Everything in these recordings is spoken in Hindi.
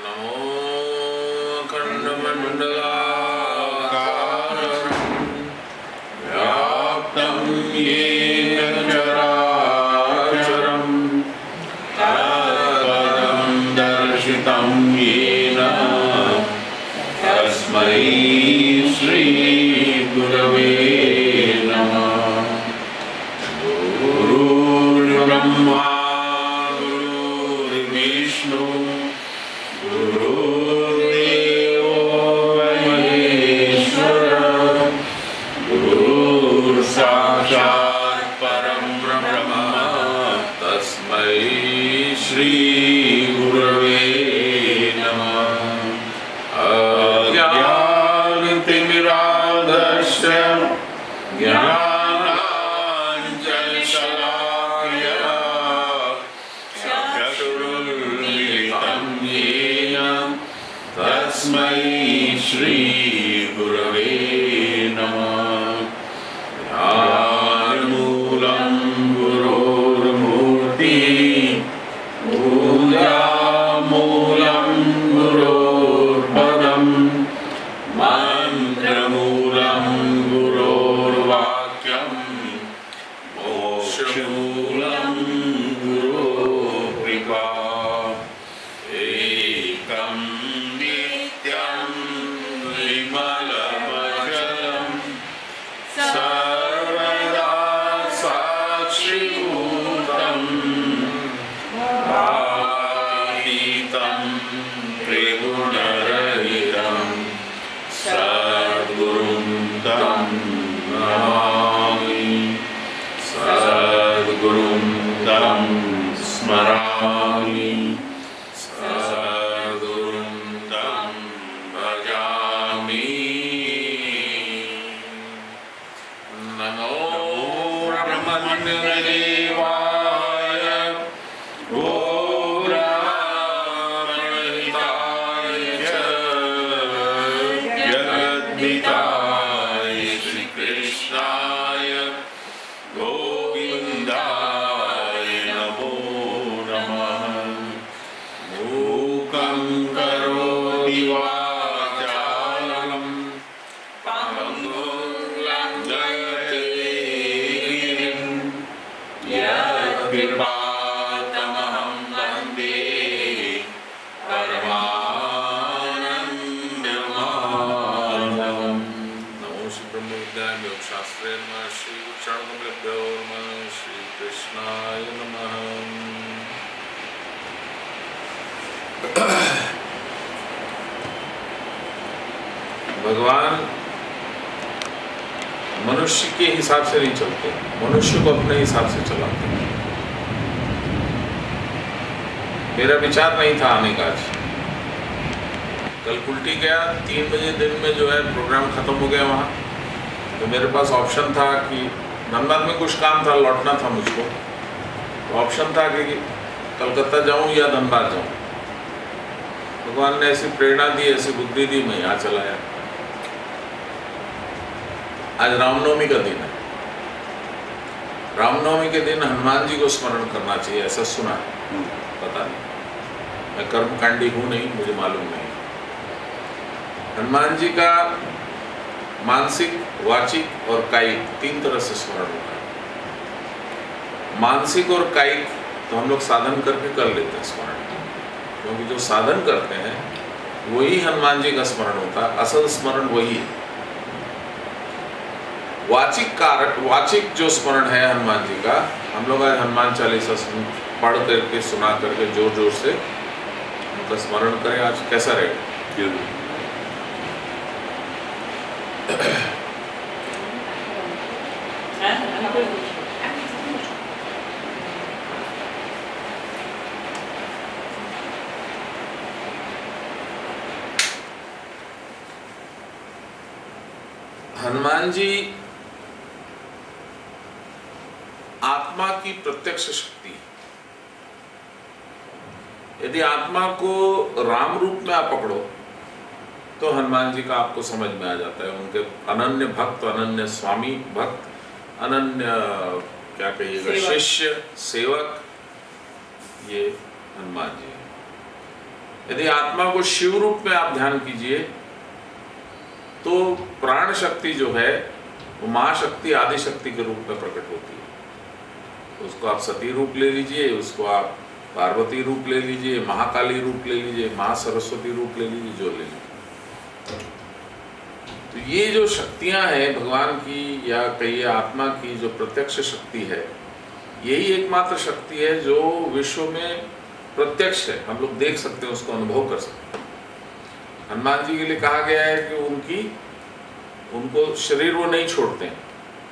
नमो खण्डमण्डलाकारं व्याप्तं येन चराचरं तत्पदं दर्शितं येन तस्मै श्रीगुरवे नमः। गुरुर्ब्रह्मा गुरुर्विष्णु गुरुर्देवो महेश्वरः गुरुर्साक्षात् परं ब्रह्म तस्मै श्रीगुरवे नमः। अज्ञानतिमिरान्धस्य ज्ञानाञ्जनशलाकया चक्षुरुन्मिलितं येन तस्मै श्रीगुरवे नमः। ध्यानमूलं गुरोर्मूर्तिः पूजामूलं गुरोर्पदम् मन्त्रमूलं गुरोर्वाक्यम् मोक्षमूलं गुरोर्कृपा। एकं नित्यं विमलमचलं सर्वदा साक्षिभूतम् अतीतं त्रिगुणरहितं सद्गुरुं तं नमामि। सद्गुरुं तं स्मरामि। सद्गुरुं तं भजामि। नमो ब्रह्मण्यदेवाय ओ ब्रह्मणहिताय च जगद्धिताय श्रीकृष्णाय गोविन्दाय नमो नमः। मूकं करोति वाचालं पङ्गुं लङ्घयते गिरिं यत्कृपातमहं वन्दे परमानन्दमाधवम्। नमो श्री ब्रह्म विद्याय योगशास्त्रे नमः। श्री चरणकमलेभ्यो नमः। श्री कृष्णाय नमः। भगवान मनुष्य के हिसाब से नहीं चलते, मनुष्य को अपने हिसाब से चलाते। मेरा विचार नहीं था आने का आज। कल कुल्टी गया, 3 बजे दिन में जो है प्रोग्राम खत्म हो गया वहाँ। तो मेरे पास ऑप्शन था कि धनबाद में कुछ काम था, लौटना था मुझको। तो ऑप्शन था कि कलकत्ता जाऊँ या धनबाद जाऊँ। भगवान ने ऐसी प्रेरणा दी, ऐसी बुद्धि दी, मैं यहाँ चला आया। आज रामनवमी का दिन है। रामनवमी के दिन हनुमान जी को स्मरण करना चाहिए, ऐसा सुना है। पता नहीं, मैं कर्मकांडी हूँ नहीं, मुझे मालूम नहीं। हनुमान जी का मानसिक, वाचिक और कायिक 3 तरह से स्मरण होता है। मानसिक और कायिक तो हम लोग साधन करके कर लेते हैं स्मरण, क्योंकि जो साधन करते हैं वही हनुमान जी का स्मरण होता है। असल स्मरण वही है। वाचिक जो स्मरण है हनुमान जी का, हम लोग आज हनुमान चालीसा पढ़ करके, सुना करके, जोर जोर से उनका स्मरण करें। आज कैसा रहेगा? हनुमान जी आत्मा की प्रत्यक्ष शक्ति है। यदि आत्मा को राम रूप में आप पकड़ो तो हनुमान जी का आपको समझ में आ जाता है। उनके अनन्य भक्त, अनन्य स्वामी भक्त, अनन्य क्या कहिएगा, शिष्य, सेवक, ये हनुमान जी हैं। यदि आत्मा को शिव रूप में आप ध्यान कीजिए तो प्राण शक्ति जो है वो महाशक्ति आदि शक्ति के रूप में प्रकट होती है। उसको आप सती रूप ले लीजिए, उसको आप पार्वती रूप ले लीजिए, महाकाली रूप ले लीजिए, महासरस्वती रूप ले लीजिए, जो ले लीजिए। तो ये जो शक्तियां हैं भगवान की या कहिए आत्मा की जो प्रत्यक्ष शक्ति है, यही एकमात्र शक्ति है जो विश्व में प्रत्यक्ष है, हम लोग देख सकते हैं, उसको अनुभव कर सकते हैं। हनुमान जी के लिए कहा गया है कि उनको शरीर वो नहीं छोड़ते हैं।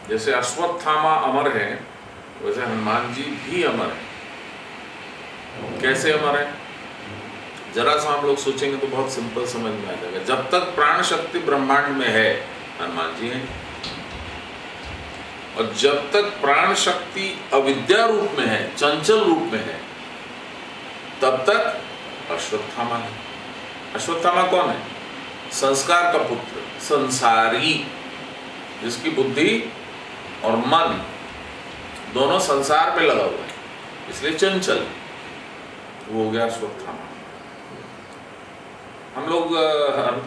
जैसे अश्वत्थामा अमर है वैसे हनुमान जी भी अमर है। कैसे अमर है जरा सा हम लोग सोचेंगे तो बहुत सिंपल समझ में आ जाएगा। जब तक प्राण शक्ति ब्रह्मांड में है हनुमान जी हैं, और जब तक प्राण शक्ति अविद्या रूप में है, चंचल रूप में है, तब तक अश्वत्थामा है। अश्वत्थामा कौन है? संस्कार का पुत्र, संसारी, जिसकी बुद्धि और मन दोनों संसार में लगा हुआ है, इसलिए चंचल, वो हो गया अश्वत्थामा। हम लोग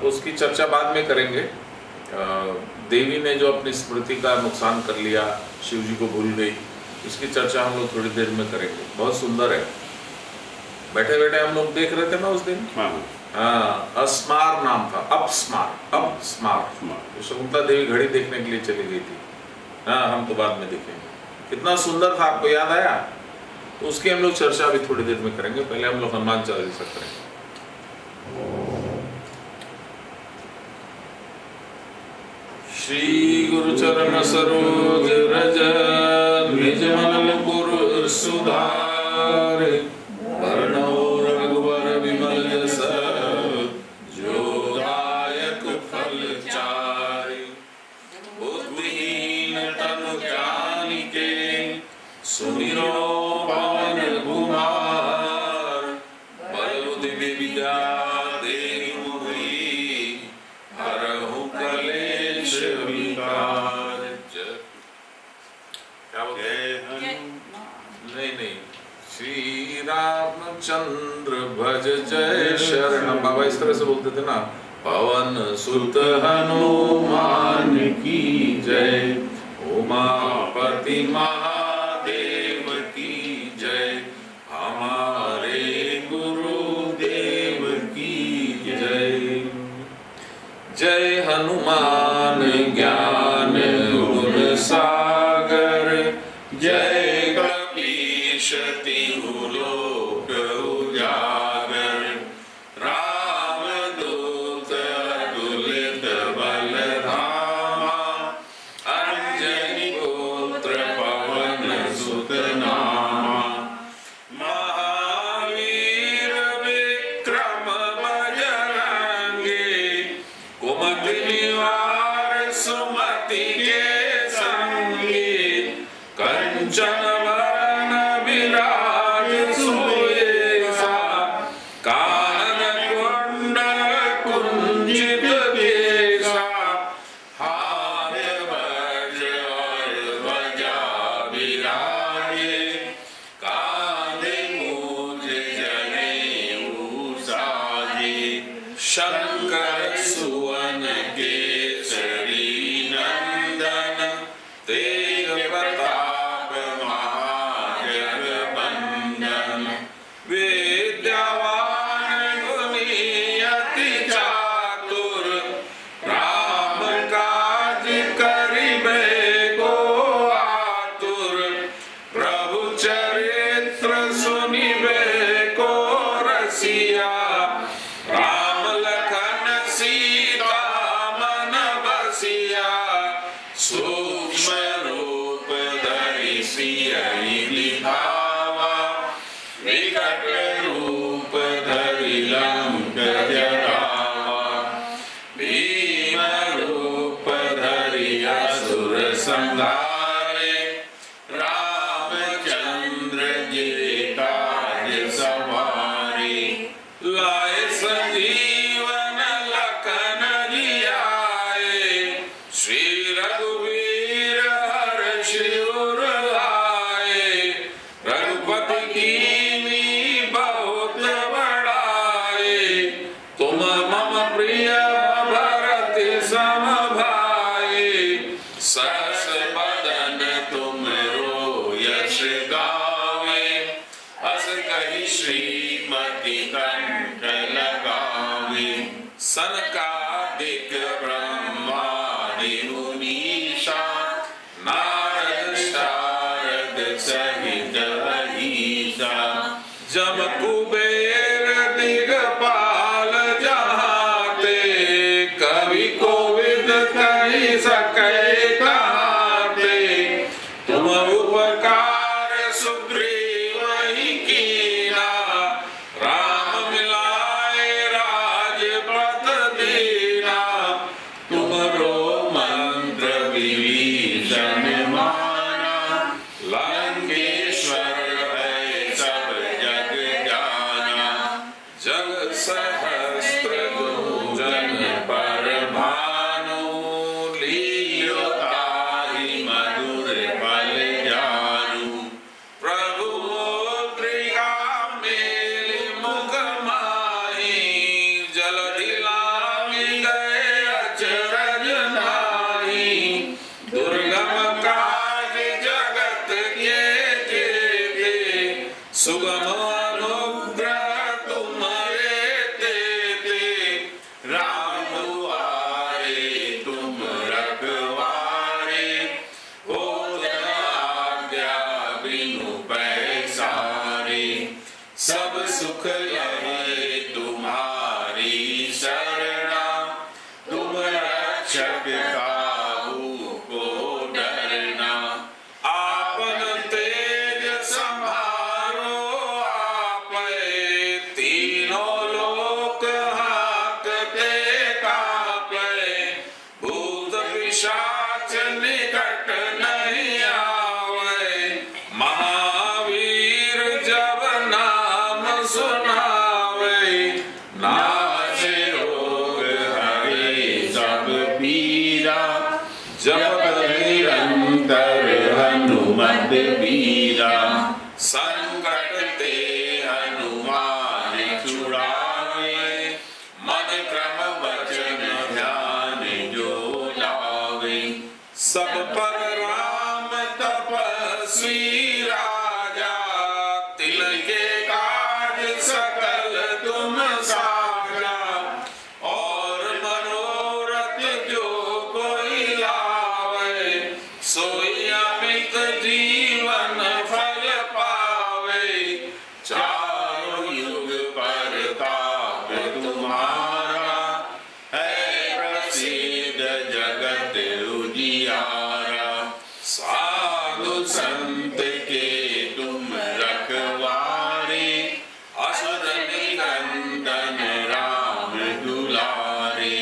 उसकी चर्चा बाद में करेंगे। देवी ने जो अपनी स्मृति का नुकसान कर लिया, शिव जी को भूल गई, इसकी चर्चा हम लोग थोड़ी देर में करेंगे। बहुत सुंदर है। बैठे बैठे हम लोग देख रहे थे ना उस दिन। हाँ, अस्मार नाम था, अपस्मार। तो शकुंतला देवी घड़ी देखने के लिए चली गई थी। हाँ, हम तो बाद में देखेंगे। कितना सुंदर था, आपको याद आया? तो उसकी हम लोग चर्चा अभी थोड़ी देर में करेंगे। पहले हम लोग हनुमान चालीसा करेंगे। श्री गुरु चरण सरोज रज निज मन मुकुर सुधार, वर्णो रघुवर विमल जस जो दायक फल चारि। बुद्धिहीन तनु जानिके सुमिरो पवन कुमार, बल बुद्धि विद्या देहि मोहि, हरहु कलेश विकार। क्या बोलते हैं? नहीं, श्री रामचंद्र भज जय शरण। बाबा इस तरह से बोलते थे ना, पवन सुत हनुमान की जय, उमापति महादेव की जय, हमारे गुरुदेव की जय। जय हनुमान ज्ञान गुण सागर, जय कपीश तिहु लोक उजागर, रामदूत अतुलित बल धामा, अंजनी पुत्र पवन सुत नामा, महावीर विक्रम बजरंगी, कुमति निवार सुमति के संगी, कंचन वरण विराज सुबेसा, कानन कुंडल कुंजित केसा, हाथ वज्र और ध्वजा विराजे, कांधे मूज जनेऊ साजे, शंकर सुवन केसरी नंदन, तेज प्रताप महाजगवंदन, विद्यावान गुणी अति चातुर, राम काज करिबे को आतुर, प्रभु चरित्र सुनिबे को रसिया, राम लखन श्रीमति कंठ लगावे, सनकादिक ब्रह्मादि मुनीषा, नारद शारद सहित अहीसा, जम कुबेर दिगपाल जहाते, कवि कोविद कहि सकै कहाते, तुम उपकार सुग्रीव ही कीना, राम मिलाए राजपथ दीना, तुमरो मंत्र विभीषण माना, लंकेश्वर है सब जग जाना, जग सहस्त्र जन पर भानु, लीयो ताहि मधुर फल जानु, प्रभु मुद्रिका मेलि मुख माहि, जलधि लांघि गए अचरज नाहि, दुर्गम काज जगत के जेते, सुगम अनुग्रह तुम्हारे तेते, राम दुआरे तुम रखवारे, होत न आज्ञा बिनु पैसारे, सब सुख लहे तुम्हारी शरणा, तुम रक्षक काहू को डरना, आपन तेज संभारो आपै, तीनों लोक हांकते कांपै, भूत पिशाच निकट नहीं आवै, महावीर जब नाम सुनावै, नासे रोग हरे सब पीरा, जपत निरंतर हनुमत बीरा, संकट ते हनुमान छुड़ावे, मन क्रम वचन ध्यान जो लावे, सब पर राम तपस्वी राजा, तिनके काज सकल तुम साजा, और मनोरथ जो कोई लावे, सोई अमित जीवन फल पावे, चारों युग परताप तुम्हारा, है प्रसिद्ध जगत उजियारा, साधु संत के तुम रखवारे, असुर निकंदन राम दुलारे,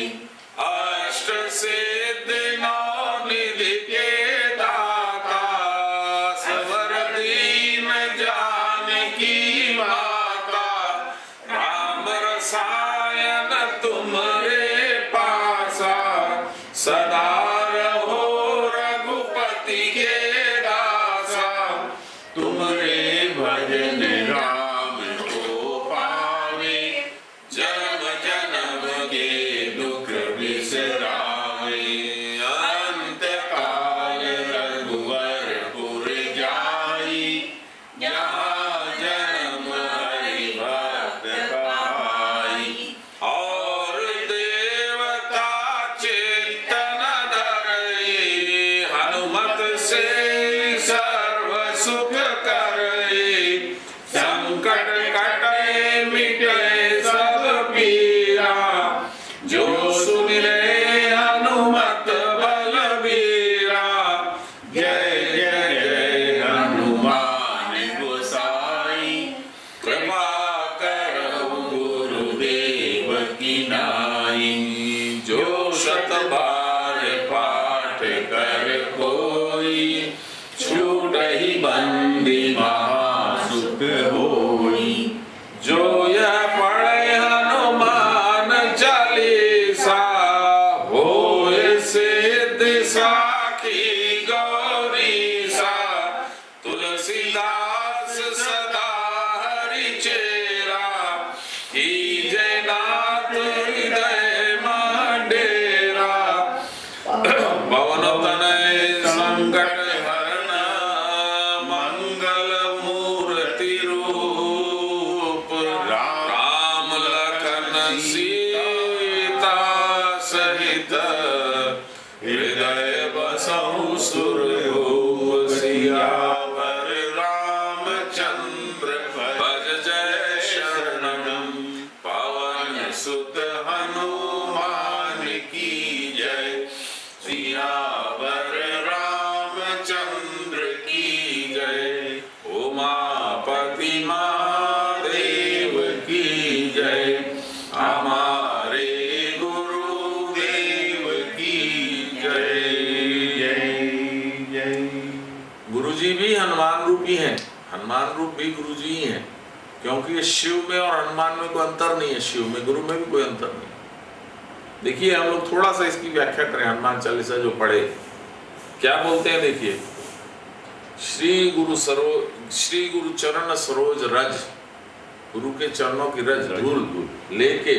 अष्ट सिद्धि नौ निधि के दाता, सबर दीन जानकी माता, राम रसायन तुम्हारे पासा, सदा रहो रघुपति के दासा, तुम्हारे भजन राम को पावे, जन्म जन्म के दुख बिसरावे, अंत काल रघुवरपुर जाई, जहाँ जन्म हरि भक्त कहाई, और देवता चेतन धरई, हनुमत से सर्व सुख करई, संकट कटै मिटै सब पीरा, जो सुमिरै हनुमत बलबीरा, जय जय जय हनुमान गोसाई, कृपा करहु गुरुदेव की नाई, जो शत बार पाठ कर कोई, छूटहि बंदी महासुख होई, जो यह पढ़े हनुमान चालीसा, होए सिद्धि साखी गौरीसा, तुलसीदास सदा हरि चेरा, कीजय नाथ हृदय मंडेरा, पवन तनय संकट हरण, मंगल मूर्ति रूप, सीता सहित हृदय बसहु सुरभूप सियावर रामचंद्र भज जय शरणम पवन सुत हनुमान की जय सियावर रामचंद्र की जय उमापति महादेव की जय हमारे गुरुदेव की जय जय जय। गुरुजी भी हनुमान रूपी हैं, हनुमान रूप भी गुरुजी ही हैं, क्योंकि ये शिव में और हनुमान में कोई अंतर नहीं है, शिव में गुरु में भी कोई अंतर नहीं। देखिए हम लोग थोड़ा सा इसकी व्याख्या करें, हनुमान चालीसा जो पढ़े क्या बोलते हैं। देखिए श्री गुरु चरण सरोज रज, गुरु के चरणों की रज धूल लेके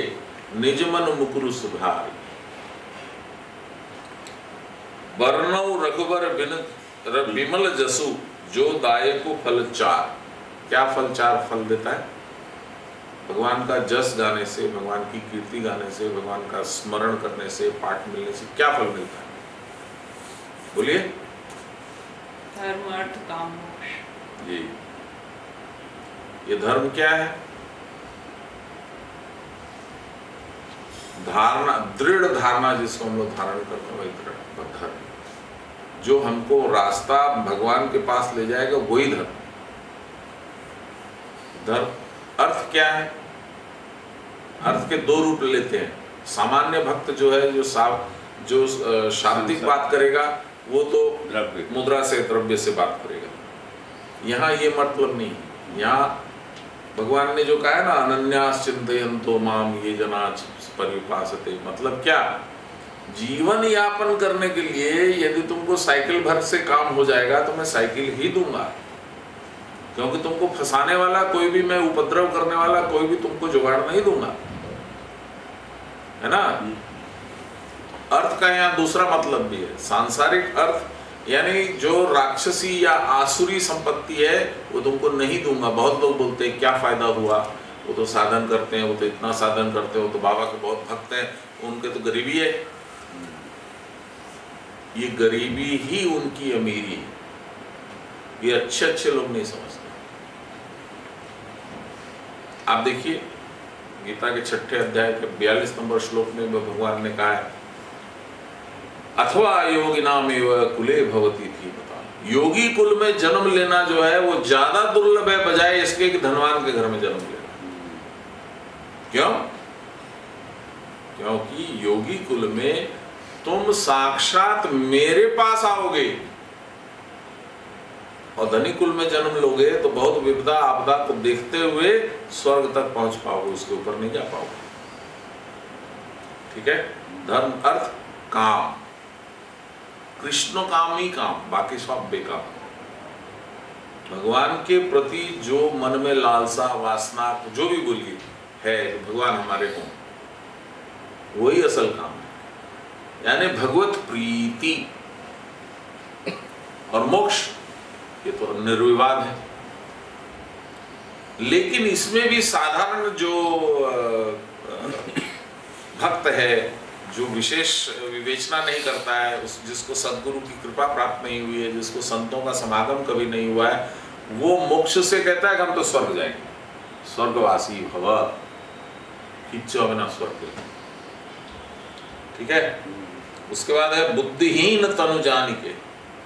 निज मन मुकुरु सुधार, वर्णौ रघुबर विमल जसु जो दायको फल चार। क्या फल चार फल देता है? भगवान का जस गाने से, भगवान की कीर्ति गाने से, भगवान का स्मरण करने से, पाठ मिलने से क्या फल मिलता है? बोलिए। धर्म अर्थ काम मोक्ष। जी, ये धर्म क्या है? धारणा, दृढ़ धारणा जिसको हम लोग धारण करते हैं वही धर्म। जो हमको रास्ता भगवान के पास ले जाएगा वही धर्म। धर्म अर्थ क्या है? अर्थ के दो रूप लेते हैं। सामान्य भक्त जो है, जो शाब्दिक बात करेगा वो तो मुद्रा से, द्रव्य से बात करेगा। यहाँ ये मतलब नहीं है। यहाँ भगवान ने जो कहा है ना, अनन्यास चिंतयन्तो माम ये जना परिपासते, मतलब क्या? जीवन यापन करने के लिए यदि तुमको साइकिल भर से काम हो जाएगा तो मैं साइकिल ही दूंगा, क्योंकि तुमको फंसाने वाला कोई भी, मैं उपद्रव करने वाला कोई भी तुमको जुगाड़ नहीं दूंगा, है ना। अर्थ का यहाँ दूसरा मतलब भी है, सांसारिक अर्थ, यानी जो राक्षसी या आसुरी संपत्ति है वो तुमको नहीं दूंगा। बहुत लोग बोलते हैं क्या फायदा हुआ, वो तो साधन करते हैं, वो तो इतना साधन करते हैं, वो तो बाबा के बहुत भक्त हैं, उनके तो गरीबी है। ये गरीबी ही उनकी अमीरी है, ये अच्छे लोग नहीं समझते। आप देखिए गीता के 6 अध्याय के 42 नंबर श्लोक में भगवान ने कहा है, अथवा योगिनामेव कुले भवति थी। बता, योगी कुल में जन्म लेना जो है वो ज्यादा दुर्लभ है बजाय इसके कि धनवान के घर में जन्म लेना। क्यों? क्योंकि योगी कुल में तुम साक्षात मेरे पास आओगे, और धनी कुल में जन्म लोगे तो बहुत विपदा आपदा को देखते हुए स्वर्ग तक पहुंच पाओगे, उसके ऊपर नहीं जा पाओगे। ठीक है। धर्म अर्थ काम, कृष्ण काम ही काम, बाकी सब बेकाम। भगवान के प्रति जो मन में लालसा वासना जो भी बोलिए है, भगवान हमारे हों, वही असल काम है। यानी भगवत प्रीति और मोक्ष, ये तो निर्विवाद है। लेकिन इसमें भी साधारण जो भक्त है, जो विशेष विवेचना नहीं करता है, जिसको सद्गुरु की कृपा प्राप्त नहीं हुई है, जिसको संतों का समागम कभी नहीं हुआ है, वो मोक्ष से कहता है कि हम तो स्वर्ग जाएंगे, स्वर्गवासी भव, खींचो बिना स्वर्ग। ठीक है। उसके बाद है बुद्धिहीन तनु जान के,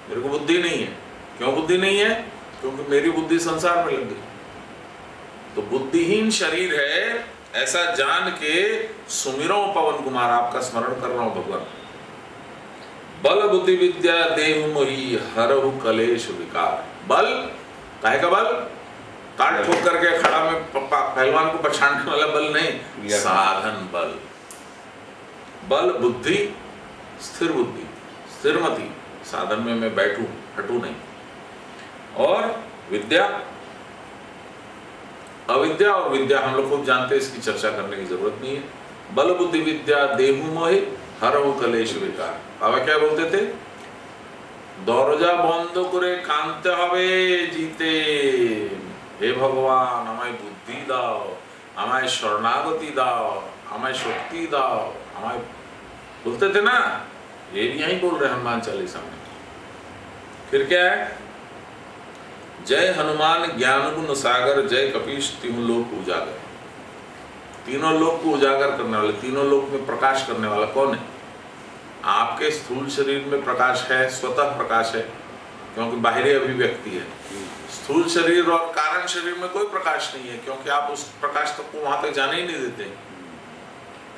मेरे को बुद्धि नहीं है। क्यों बुद्धि नहीं है? क्योंकि मेरी बुद्धि संसार में लग गई। तो बुद्धिहीन शरीर है ऐसा जान के सुमिरो पवन कुमार, आपका स्मरण कर रहा हूं भगवान। बल बुद्धि विद्या देहु मोहि हरहु कलेश विकार। बल काहे का बल? ताट ठोक करके खड़ा में पहलवान को पछाड़ने वाला बल नहीं, साधन बल। बल बुद्धि, स्थिर बुद्धि, स्थिरमति, साधन में मैं बैठूं हटू नहीं। और विद्या, अविद्या और विद्या हम लोग खूब जानते हैं, इसकी चर्चा करने की जरूरत नहीं है। बल बुद्धि विद्या देहु मोहि हरहु कलेश विकार। बाबा क्या बोलते थे? दरजा बंद करे कांते हबे जीते, हे भगवान हमें बुद्धि दाओ, हमारे शरणागति दाओ, हमारे शक्ति दाओ, हमारे बोलते थे ना, ये भी यही बोल रहे हनुमान चालीसा में। फिर क्या है? जय हनुमान ज्ञान गुण सागर, जय कपीश तीनों लोक उजागर। तीनों लोक को उजागर करने वाले, तीनों लोक में प्रकाश करने वाला कौन है? आपके स्थूल शरीर में प्रकाश है, स्वतः प्रकाश है, क्योंकि बाहरी अभिव्यक्ति है। स्थूल शरीर और कारण शरीर में कोई प्रकाश नहीं है, क्योंकि आप उस प्रकाश तक को वहां तक जाने ही नहीं देते।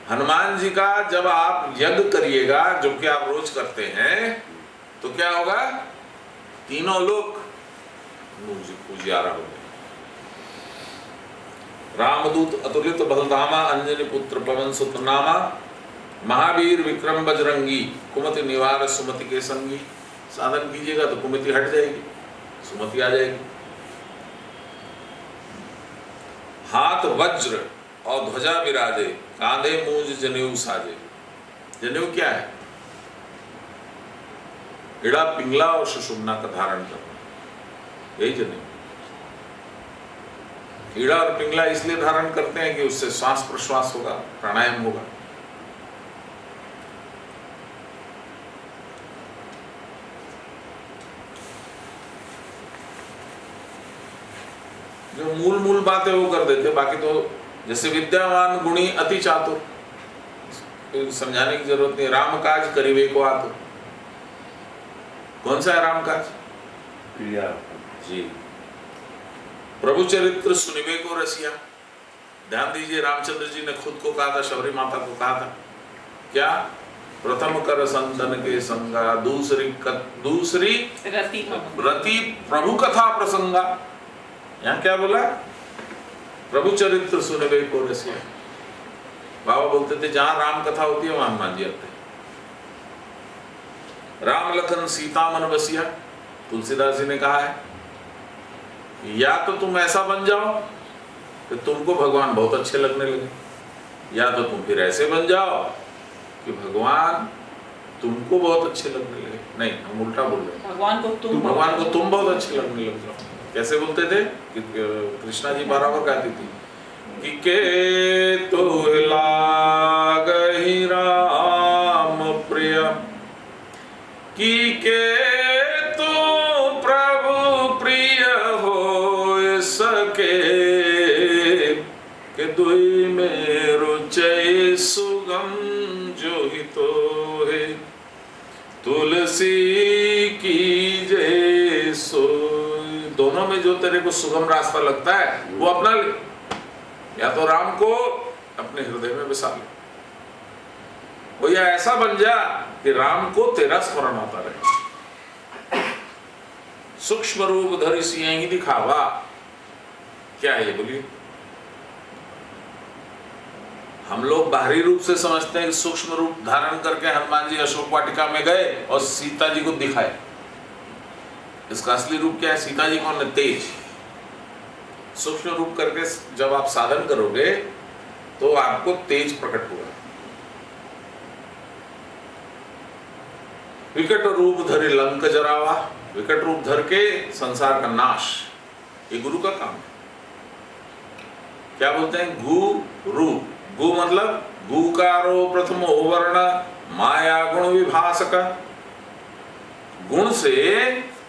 हनुमान जी का जब आप यज्ञ करिएगा, जो कि आप रोज करते हैं, तो क्या होगा? तीनों लोक उजियारा हो गए। रामदूत अतुलित बलधामा, अंजनी पुत्र पवन सुत नामा, महावीर विक्रम बजरंगी, कुमति निवार सुमति के संगी। साधन कीजिएगा तो कुमति हट जाएगी, सुमति आ जाएगी। हाथ वज्र और ध्वजा विराजे, कांधे मूंज जनेऊ साजे। जनेऊ क्या है? इड़ा, पिंगला और सुषुम्ना का धारण करना, यही जनेऊ। ईड़ा और पिंगला इसलिए धारण करते हैं कि उससे श्वास प्रश्वास होगा, प्राणायाम होगा। जो मूल बातें वो कर देते, बाकी तो जैसे विद्यावान गुणी अति चातुर, समझाने की जरूरत नहीं। राम काज करिबे को आतुर। कौन सा है राम काज? प्रिया जी। प्रभु चरित्र सुनिबे को रसिया। ध्यान दीजिए, रामचंद्र जी ने खुद को कहा था, शबरी माता को कहा था क्या? प्रथम कर संतन के संगा, दूसरी रति प्रभु कथा प्रसंगा। यहाँ क्या बोला? प्रभु चरित्र सुनिबे को रसिया। बाबा बोलते थे जहां राम कथा होती है वहां हनुमान जी आते हैं। राम लखन सीता मन बसिया। तुलसीदास जी ने कहा है, या तो तुम ऐसा बन जाओ कि तुमको भगवान बहुत अच्छे लगने लगे, या तो तुम फिर ऐसे बन जाओ कि भगवान तुमको बहुत अच्छे लगने लगे। नहीं, हम उल्टा बोल रहे हैं, भगवान को तुम बहुत अच्छे लगने लग जाओ। कैसे बोलते थे कि कृष्णा जी बराबर गाती थी कि के तो लागहि राम प्रिय, कि के तो प्रभु प्रिय हो सके, के दुई में रुचि सुगम जो ही तो है, तुलसी की जय सो। दोनों में जो तेरे को सुगम रास्ता लगता है वो अपना ले, या तो राम को अपने हृदय में बसा ले, वो या ऐसा बन जा कि राम को तेरा स्मरण आता रहे। सूक्ष्म रूप धरि सियहि दिखावा। क्या है ये? बोलिए। हम लोग बाहरी रूप से समझते हैं कि सूक्ष्म रूप धारण करके हनुमान जी अशोक वाटिका में गए और सीता जी को दिखाए। इसका असली रूप क्या है? सीता जी कौन है? तेज। सूक्ष्म रूप करके जब आप साधन करोगे तो आपको तेज प्रकट होगा। विकट रूप धरे लंक जरावा। विकट रूप धर के संसार का नाश, ये गुरु का काम है। क्या बोलते हैं? गु रूप। गु मतलब गुकारो प्रथमो वर्ण, माया गुण विभासक। गुण से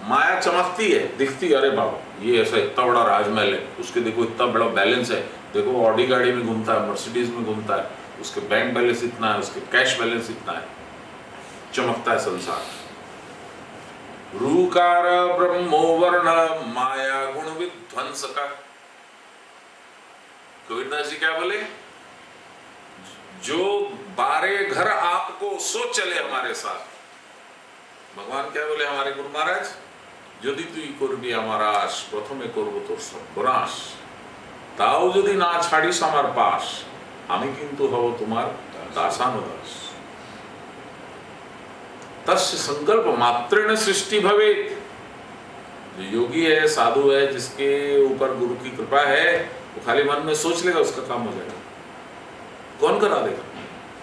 माया चमकती है, दिखती है, अरे बाबा ये ऐसा इतना बड़ा राजमहल है, उसके देखो इतना बड़ा बैलेंस है, देखो ऑडी गाड़ी में घूमता है, मर्सिडीज में घूमता है, उसके बैंक बैलेंस इतना है, उसके कैश बैलेंस इतना है, चमकता है संसार। रूकार ब्रह्मो वर्ण, माया गुण विध्वंसक। कबीरदास जी क्या बोले? जो बारे घर आपको सो चले हमारे साथ। भगवान क्या बोले हमारे गुरु महाराज? यदि तुई करबी हमारा आश, प्रथमे करब तोर सर्वनाश, ताओ यदि ना छाड़िस हमार पास, हमें किंतु हव तुम्हार दासानुदास। तस्य संकल्प मात्रेण सृष्टि भवेत्। जो योगी है, साधु है, जिसके ऊपर गुरु की कृपा है, वो खाली मन में सोच लेगा, उसका काम हो जाएगा। कौन करा देगा?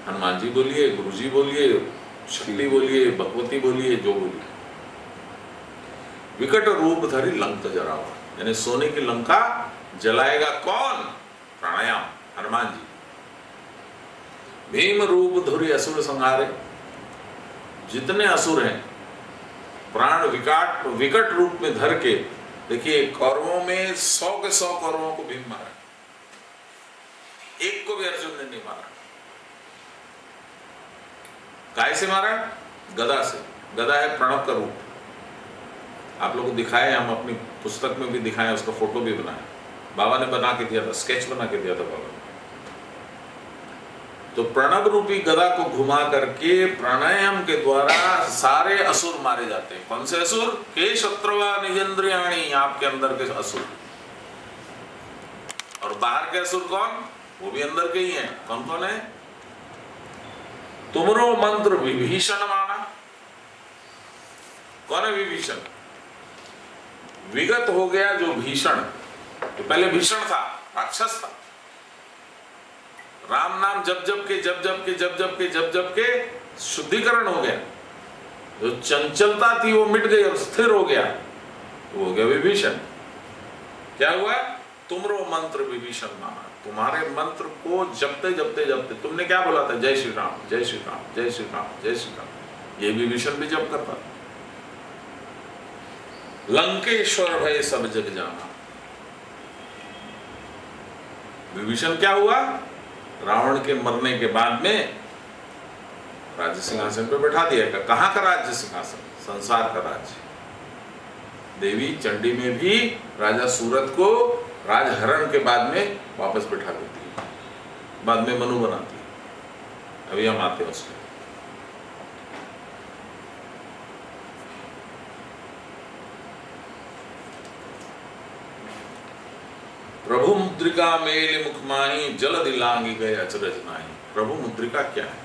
हनुमान जी बोलिए, गुरु जी बोलिए, शक्ति बोलिए, भगवती बोलिए, जो बोलिए। विकट रूप धरी लंक जरावा, यानी सोने की लंका जलाएगा कौन? प्राणायाम, हनुमान जी। भीम रूप धुरि असुर संहारे, जितने असुर हैं प्राण विकट रूप में धर के, देखिए कौरवों में 100 के 100 कौरवों को भीम मारा, एक को भी अर्जुन ने नहीं मारा। काय से मारा? गदा से। गदा है प्रणव का रूप। आप लोगों को दिखाए, हम अपनी पुस्तक में भी दिखाए, उसका फोटो भी बनाया, बाबा ने बना के दिया था, स्केच बना के दिया था बाबा ने। तो प्रणव रूपी गदा को घुमा करके प्राणायाम के द्वारा सारे असुर मारे जाते हैं। कौन से असुर? के शत्रुवा निजेंद्रियाणी, आपके अंदर के असुर। और बाहर के असुर कौन? वो भी अंदर के ही हैं। कौन कौन है? तुमरो मंत्र विभीषण माना। कौन है विभीषण? विगत हो गया जो भीषण, तो पहले भीषण था, राक्षस था। राम नाम जब जब के शुद्धिकरण हो गया, जो चंचलता थी वो मिट गई और स्थिर हो गया, वो हो गया विभीषण। क्या हुआ? तुमरो मंत्र विभीषण माना। तुम्हारे मंत्र को जपते तुमने क्या बोला था? जय श्री राम, जय श्री राम, जय श्री राम, जय श्री राम। ये विभीषण भी जप करता था। लंकेश्वर भय सब जग जाना। विभीषण क्या हुआ? रावण के मरने के बाद में राज्य सिंहासन पे बैठा दिया। कहां का राज्य सिंहासन? संसार का राज्य। देवी चंडी में भी राजा सूरत को राजहरण के बाद में वापस बैठा देती है, बाद में मनु बनाती है। अभी हम आते हैं उसमें। प्रभु मुद्रिका मेल मुख माही, जल दिलांगी गए अचरज नाही। प्रभु मुद्रिका क्या है?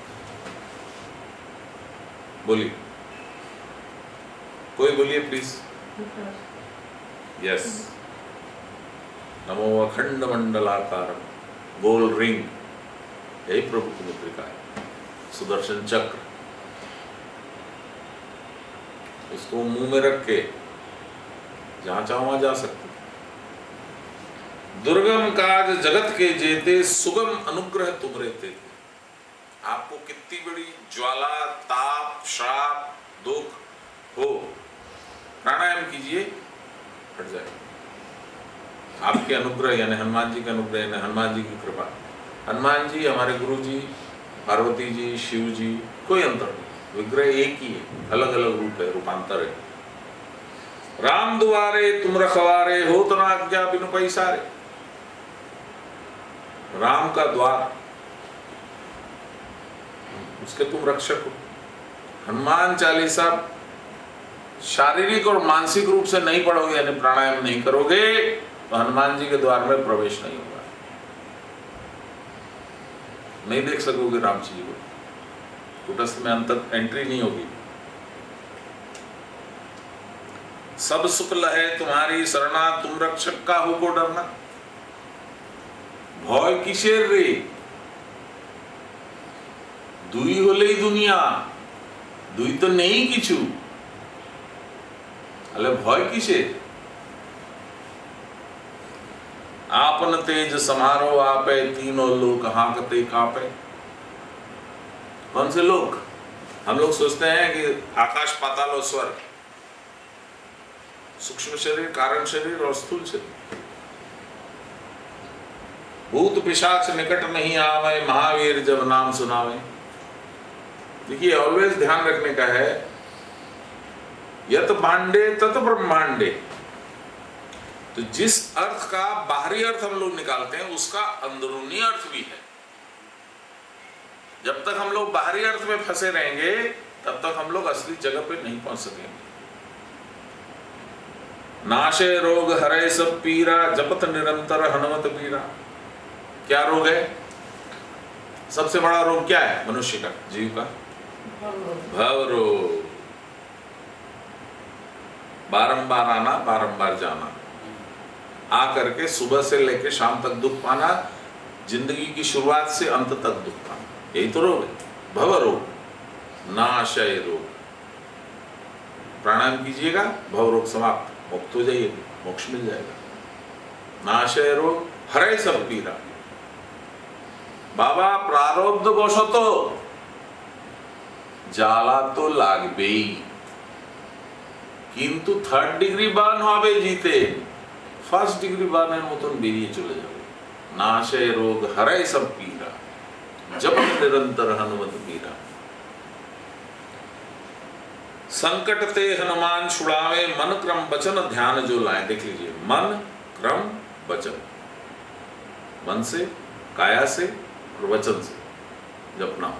बोलिए, कोई बोलिए प्लीज। यस। नमो अखंड मंडलाकार गोल रिंग, यही प्रभु की मुद्रिका है। सुदर्शन चक्र, उसको मुंह में रख के जहां चाहो वहां जा सकते। दुर्गम काज जगत के जेते, सुगम अनुग्रह तुम रहते। आपको कितनी बड़ी ज्वाला, ताप, श्राप, दुख हो, प्राणायाम कीजिए, हट जाए। आपके अनुग्रह यानी हनुमान जी का अनुग्रह, यानी हनुमान जी की कृपा। हनुमान जी हमारे गुरु जी, पार्वती जी, शिव जी, कोई अंतर नहीं, विग्रह एक ही है, अलग अलग रूप है, रूपांतर है। राम दुआरे तुम रखवारे, हो तो ना आज्ञा बिनु पैसारे। राम का द्वार, उसके तुम रक्षक हो। हनुमान चालीसा शारीरिक और मानसिक रूप से नहीं पढ़ोगे, यानी प्राणायाम नहीं करोगे, तो हनुमान जी के द्वार में प्रवेश नहीं होगा। नहीं देख सकोगे राम जी को, कुटस्थ में अंतर एंट्री नहीं होगी। सब सुख लहे तुम्हारी शरणा, तुम रक्षक का हो को डरना। भय किसेर रे, दुई होले दुनिया, दुई तो नहीं किछु, अले भय किसेर? आपन तेज समारो आपे, तीनों लोक हांकते कापे। कौन से लोक? हम लोग सोचते हैं कि आकाश, पाताल और स्वर्ग, सूक्ष्म शरीर, कारण शरीर और स्थूल शरीर। भूत पिशाच निकट नहीं आवे, महावीर जब नाम सुनावे। देखिए, ऑलवेज ध्यान रखने का है, यत भांडे तत ब्रह्मांडे। तो जिस अर्थ का बाहरी अर्थ हम लोग निकालते हैं, उसका अंदरूनी अर्थ भी है। जब तक हम लोग बाहरी अर्थ में फंसे रहेंगे, तब तक हम लोग असली जगह पे नहीं पहुंच सकेंगे। नाशे रोग हरे सब पीरा, जपत निरंतर हनुमत पीरा। क्या रोग है? सबसे बड़ा रोग क्या है मनुष्य का, जीव का? भव रोग। बारंबार आना, बारंबार जाना, आकर के सुबह से लेकर शाम तक दुख पाना, जिंदगी की शुरुआत से अंत तक दुख पाना, यही तो रोग है, भव रोग, नाशय रोग। प्राणायाम कीजिएगा, भव रोग समाप्त, मुक्त हो जाइए, मोक्ष मिल जाएगा। नाशय रोग हरे सब पीरा, बाबा प्रारब्ध बशत জ্বালা তো লাগবেই, কিন্তু থার্ড ডিগ্রি বার্ন হবে জিতে, ফার্স্ট ডিগ্রি বার্নের মতন বেরিয়ে চলে যাবে। নাশে রোগ हरै सब पीरा, जप निरंतर हनुमत पीरा। संकट ते हनुमान छुड़ावे, मन क्रम वचन ध्यान जो लाए। देख लीजिए, मन क्रम वचन, मन से, काया से और वचन से जपना हो।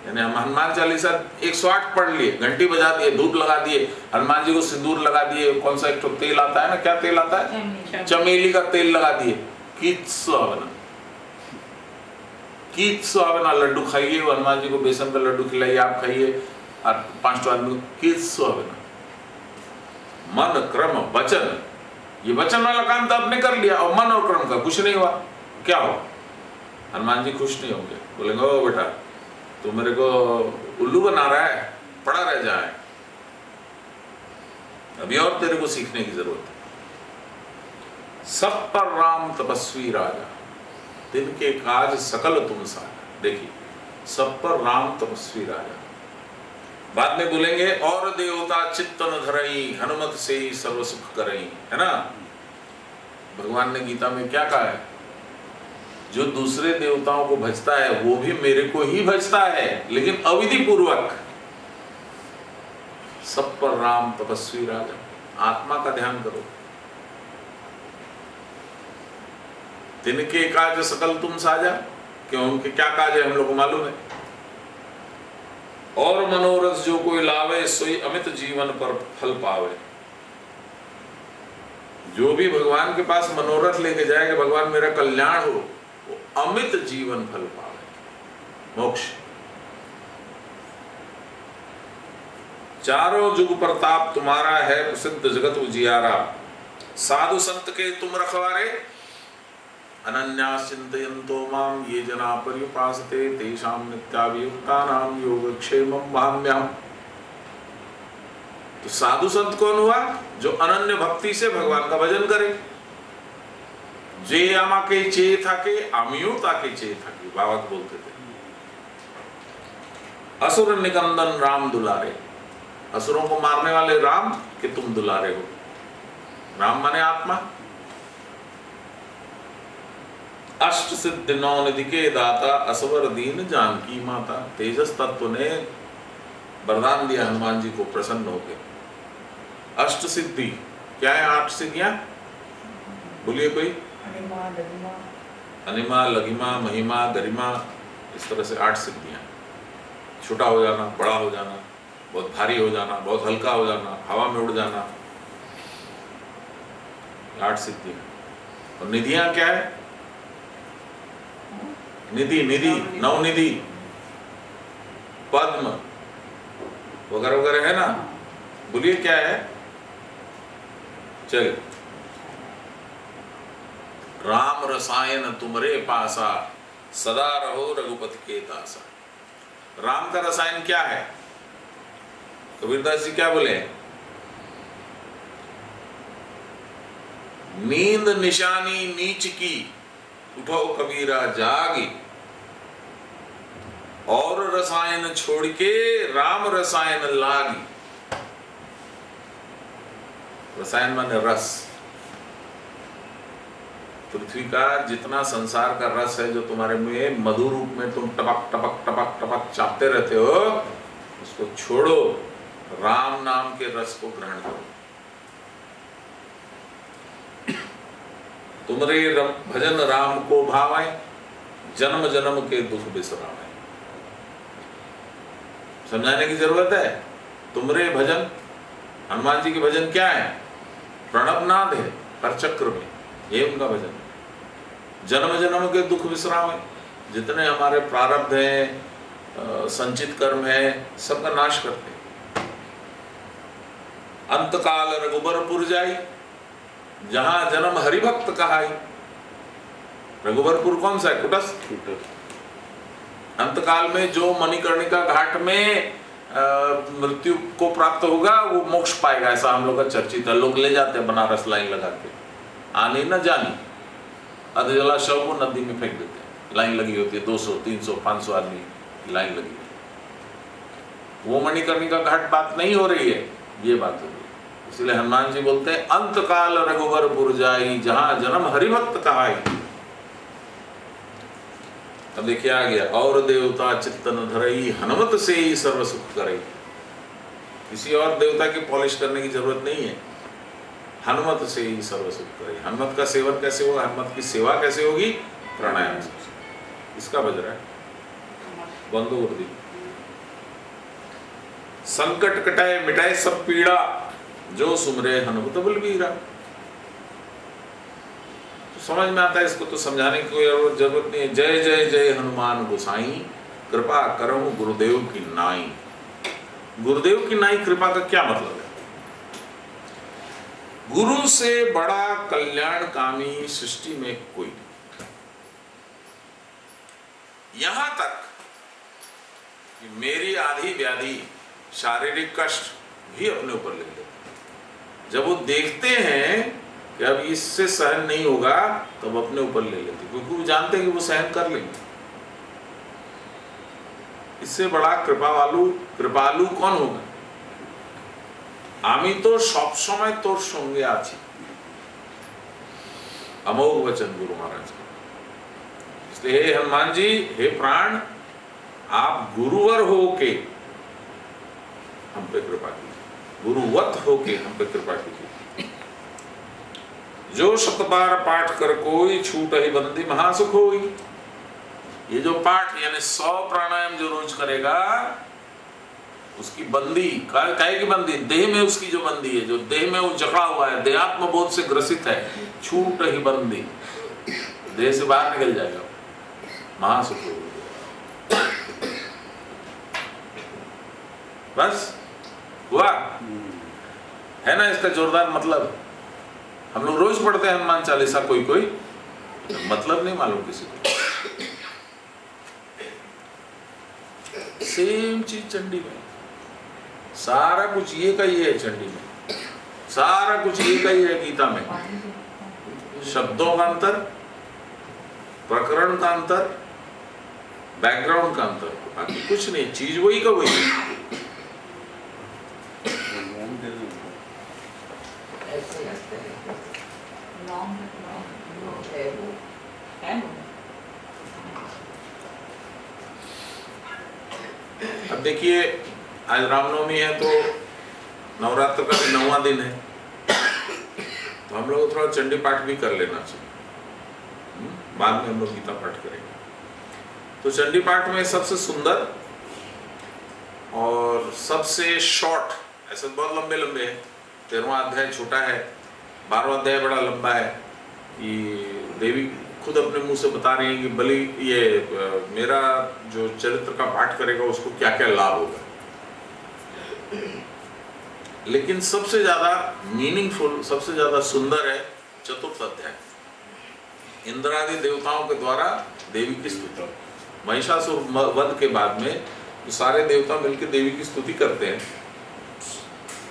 यानी हम हनुमान चालीसा 108 पढ़ लिए, घंटी बजा दिए, धूप लगा दिए, हनुमान जी को सिंदूर लगा दिए, कौन सा एक तो तेल आता है ना, क्या तेल आता है, चमेली का तेल लगा दिए, कीच आवेना लड्डू खाइए, हनुमान जी को बेसन का लड्डू खिलाइए, आप खाइए, और 5 आदमी को कीच आवेना। मन क्रम वचन, ये वचन वाला काम तो आपने कर लिया, और मन और क्रम का कुछ नहीं हुआ, क्या हुआ? हनुमान जी खुश नहीं होंगे, बोलेंगे ओ बेटा तू मेरे को उल्लू बना रहा है, पड़ा रह जाए, अभी और तेरे को सीखने की जरूरत है। सब पर राम तपस्वी राजा, तिनके काज सकल तुम साजा। देखिए, सब पर राम तपस्वी राजा। बाद में बोलेंगे और देवता चित्तन धरई, हनुमत से ही सर्व सुख करई, है ना। भगवान ने गीता में क्या कहा है? जो दूसरे देवताओं को भजता है वो भी मेरे को ही भजता है, लेकिन अविधि पूर्वक। सब पर राम तपस्वी राजा, आत्मा का ध्यान करो। तिनके काज सकल तुम साजा, क्यों? उनके क्या काज है हम लोग को मालूम है। और मनोरथ जो कोई लावे, सोई अमित जीवन पर फल पावे। जो भी भगवान के पास मनोरथ लेके जाएगा, भगवान मेरा कल्याण हो, वो अमित जीवन फल पावे, मोक्ष। चारों जुग प्रताप तुम्हारा है, प्रसिद्ध जगत उजियारा। साधु संत के तुम रखवारे, अनन्यास चिंतयन्तो माम ये जना पर्युपासते, तेषां नित्याभियुक्तानां योगक्षेमं वहाम्यहम्। तो साधु संत कौन हुआ? जो अनन्य भक्ति से भगवान का भजन करे। जे आमाके चे थाके, आमियो ताके चे थाके, बाबा बोलते थे। असुर निकंदन राम दुलारे, असुरों को मारने वाले राम के तुम दुलारे हो। राम माने आत्मा। अष्ट सिद्धि नौ निधि के दाता, असवर दीन जानकी माता। तेजस तत्व ने वरदान दिया हनुमान जी को, प्रसन्न होकर। अष्ट सिद्धि क्या है? 8 सिद्धियां बोलिए कोई। अनिमा, लघिमा, महिमा, गरिमा, इस तरह से 8 सिद्धियां। छोटा हो जाना, बड़ा हो जाना, बहुत भारी हो जाना, बहुत हल्का हो जाना, हवा में उड़ जाना, 8 सिद्धियां। और निधियां क्या है? निधि, निधि, नवनिधि, पद्म वगैरह वगैरह है ना। बोलिए क्या है? चलिए, राम रसायन तुमरे पासा, सदा रहो रघुपति के दासा। राम का रसायन क्या है? कबीरदास जी क्या बोले? नींद निशानी नीच की, उठो कबीरा जागी। और रसायन छोड़ के राम रसायन लागी। रसायन माने रस। पृथ्वी का जितना संसार का रस है, जो तुम्हारे में मधुर रूप में तुम टपक टपक टपक टपक चापते रहते हो, उसको छोड़ो, राम नाम के रस को ग्रहण करो। तुमरे भजन राम को भावे, जन्म जन्म के दुख बिसरावे। समझाने की जरूरत है। तुमरे भजन, हनुमान जी के भजन क्या है? प्रणव नाद है हर चक्र में, ये उनका भजन। जन्म जन्म के दुख विश्राम, जितने हमारे प्रारब्ध हैं, संचित कर्म है, सबका नाश करते। अंतकाल रघुबरपुर जाई, जहां जन्म हरिभक्त कहाई। रघुबरपुर कौन सा है? कुटस्थ। अंतकाल में जो मणिकर्णिका घाट में मृत्यु को प्राप्त होगा, वो मोक्ष पाएगा, ऐसा हम लोग का चर्चित है। लोग ले जाते हैं बनारस लाइन लगा के, आने न जानी, अधजला शव को नदी में फेंक देते हैं, लाइन लगी होती है, 200, 300, 500 आदमी की लाइन लगी है। वो मणिकर्णिका घाट बात नहीं हो रही है, ये बात हो रही है। इसलिए हनुमान जी बोलते हैं अंत काल रघुवर जाई, जहां जन्म हरिभक्त कहाई। अब देखिए आ गया, और देवता चित्तन धरई, हनुमत से ही सर्व सुख करई। किसी और देवता की पॉलिश करने की जरूरत नहीं है, हनुमत से ही सर्व सुख करे। हनुमत का सेवन कैसे होगा, हनुमत की सेवा कैसे होगी? प्राणायाम से। इसका बज रहा है बंदो उर्दी। संकट कटाए मिटाए सब पीड़ा, जो सुमरे हनुमत बलबीरा। तो समझ में आता है, इसको तो समझाने की कोई जरूरत नहीं है। जय जय जय हनुमान गोसाई, कृपा करहु गुरुदेव की नाई। गुरुदेव की नाई कृपा का क्या मतलब है? गुरु से बड़ा कल्याणकामी सृष्टि में कोई नहीं। यहां तक कि मेरी आधी व्याधि शारीरिक कष्ट भी अपने ऊपर ले लेते। जब वो देखते हैं कि अब इससे सहन नहीं होगा, तब अपने ऊपर ले लेते, क्योंकि वो जानते हैं कि वो सहन कर लेंगे। इससे बड़ा कृपालु कौन होगा? आमी तो सब समय तोर संगे आछि, अमोघ वचन गुरु महाराज का। इसलिए हे हनुमान जी, हे प्राण, आप गुरुवर होके हम पे कृपा कीजिए, गुरुवत होके हम पे कृपा कीजिए। जो शतबार पाठ कर कोई, छूट ही बंदी महासुख होई। ये जो पाठ यानी 100 प्राणायाम जो रोज करेगा, उसकी बंदी, काहे की बंदी? देह में उसकी जो बंदी है, जो देह में वो जकड़ा हुआ है, देहात्म बोध से ग्रसित है, छूट ही बंदी, देह से बाहर निकल जाएगा, महासुख होगा। बस हुआ है ना इसका जोरदार मतलब। हम लोग रोज पढ़ते हैं हनुमान चालीसा, कोई मतलब नहीं मालूम किसी को। सेम चीज चंडी में, सारा कुछ ये का ये है। चंडी में सारा कुछ ये का ही है। गीता में शब्दों का अंतर, प्रकरण का अंतर, बैकग्राउंड का अंतर, बाकी कुछ नहीं, चीज वही का वही है। अब देखिए, आज रामनवमी है तो नवरात्र का भी 9वां दिन है, तो हम लोग थोड़ा चंडी पाठ भी कर लेना चाहिए। बाद में हम लोग गीता पाठ करेंगे। तो चंडी पाठ में सबसे सुंदर और सबसे शॉर्ट, ऐसे बहुत लंबे लंबे हैं। 13वां अध्याय छोटा है, 12वां अध्याय बड़ा लंबा है। कि देवी खुद अपने मुंह से बता रही है कि बलि ये मेरा जो चरित्र का पाठ करेगा उसको क्या क्या लाभ होगा। लेकिन सबसे ज्यादा मीनिंगफुल, सबसे ज्यादा सुंदर है चतुर्थ अध्याय। इंद्रादि देवताओं के द्वारा देवी की स्तुति। महिषासुर वध के बाद में तो सारे देवता मिलकर देवी की स्तुति करते हैं,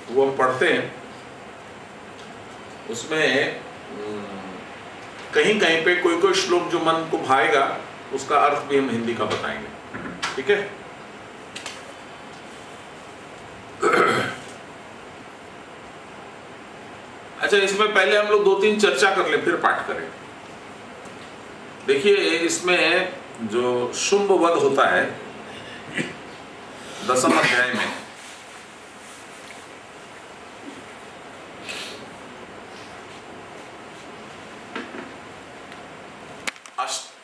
वो हम पढ़ते हैं। उसमें कहीं कहीं पे कोई श्लोक जो मन को भाएगा, उसका अर्थ भी हम हिंदी का बताएंगे, ठीक है। अच्छा, इसमें पहले हम लोग 2-3 चर्चा कर ले, फिर पाठ करें। देखिए, इसमें जो शुंभ वध होता है 10वें अध्याय में,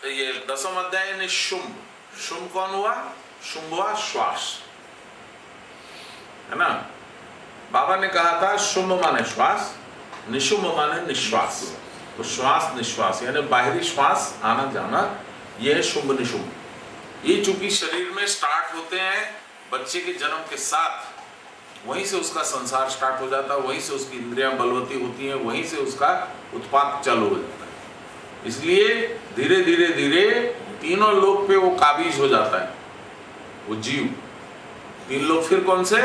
ये 10वां अध्याय ने शुंभ कौन हुआ? शुंभ हुआ श्वास, है ना। बाबा ने कहा था शुंभ माने श्वास, निशुंभ माने निश्वास। तो श्वास निश्वास यानी बाहरी श्वास आना जाना, यह है शुंभ निशुंभ। ये चूंकि शरीर में स्टार्ट होते हैं बच्चे के जन्म के साथ, वहीं से उसका संसार स्टार्ट हो जाता है, वहीं से उसकी इंद्रियां बलवती होती हैं, वहीं से उसका उत्पाद चालू हो जाता है। इसलिए धीरे धीरे धीरे तीनों लोक पे वो काबिज हो जाता है, वो जीव। 3 लोग फिर कौन से?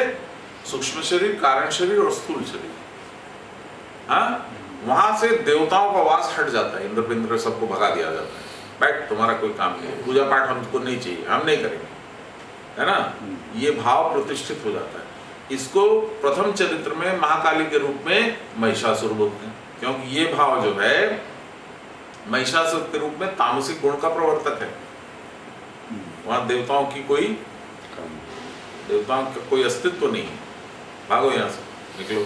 सूक्ष्म शरीर, कारण शरीर और स्थूल शरीर। हाँ, वहां से देवताओं का वास हट जाता है, इंद्र पिंद्र सबको भगा दिया जाता है। बैठ, तुम्हारा कोई काम नहीं है, पूजा पाठ हमको नहीं चाहिए, हम नहीं करेंगे, है ना। ये भाव प्रतिष्ठित हो जाता है। इसको प्रथम चरित्र में महाकाली के रूप में महिषासुर बोलते हैं, क्योंकि ये भाव जो है महिषासुर के रूप में तामसिक गुण का प्रवर्तक है। वहां देवताओं का कोई अस्तित्व नहीं है। भागो यहां से, निकलो।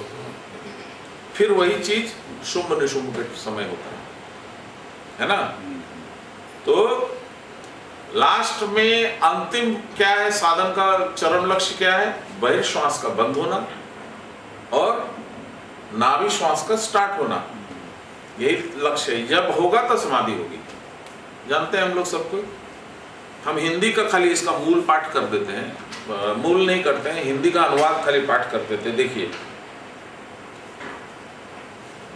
फिर वही चीज शुंभ निशुंभ के समय होता है ना। तो लास्ट में अंतिम क्या है, साधन का चरम लक्ष्य क्या है? बहिर्श्वास का बंद होना और नाभि श्वास का स्टार्ट होना, यही लक्ष्य है। जब होगा तो समाधि होगी। जानते हैं हम लोग सब कोई। हम हिंदी का खाली इसका मूल पाठ कर देते हैं, मूल नहीं करते हैं, हिंदी का अनुवाद खाली पाठ कर देते हैं। देखिए,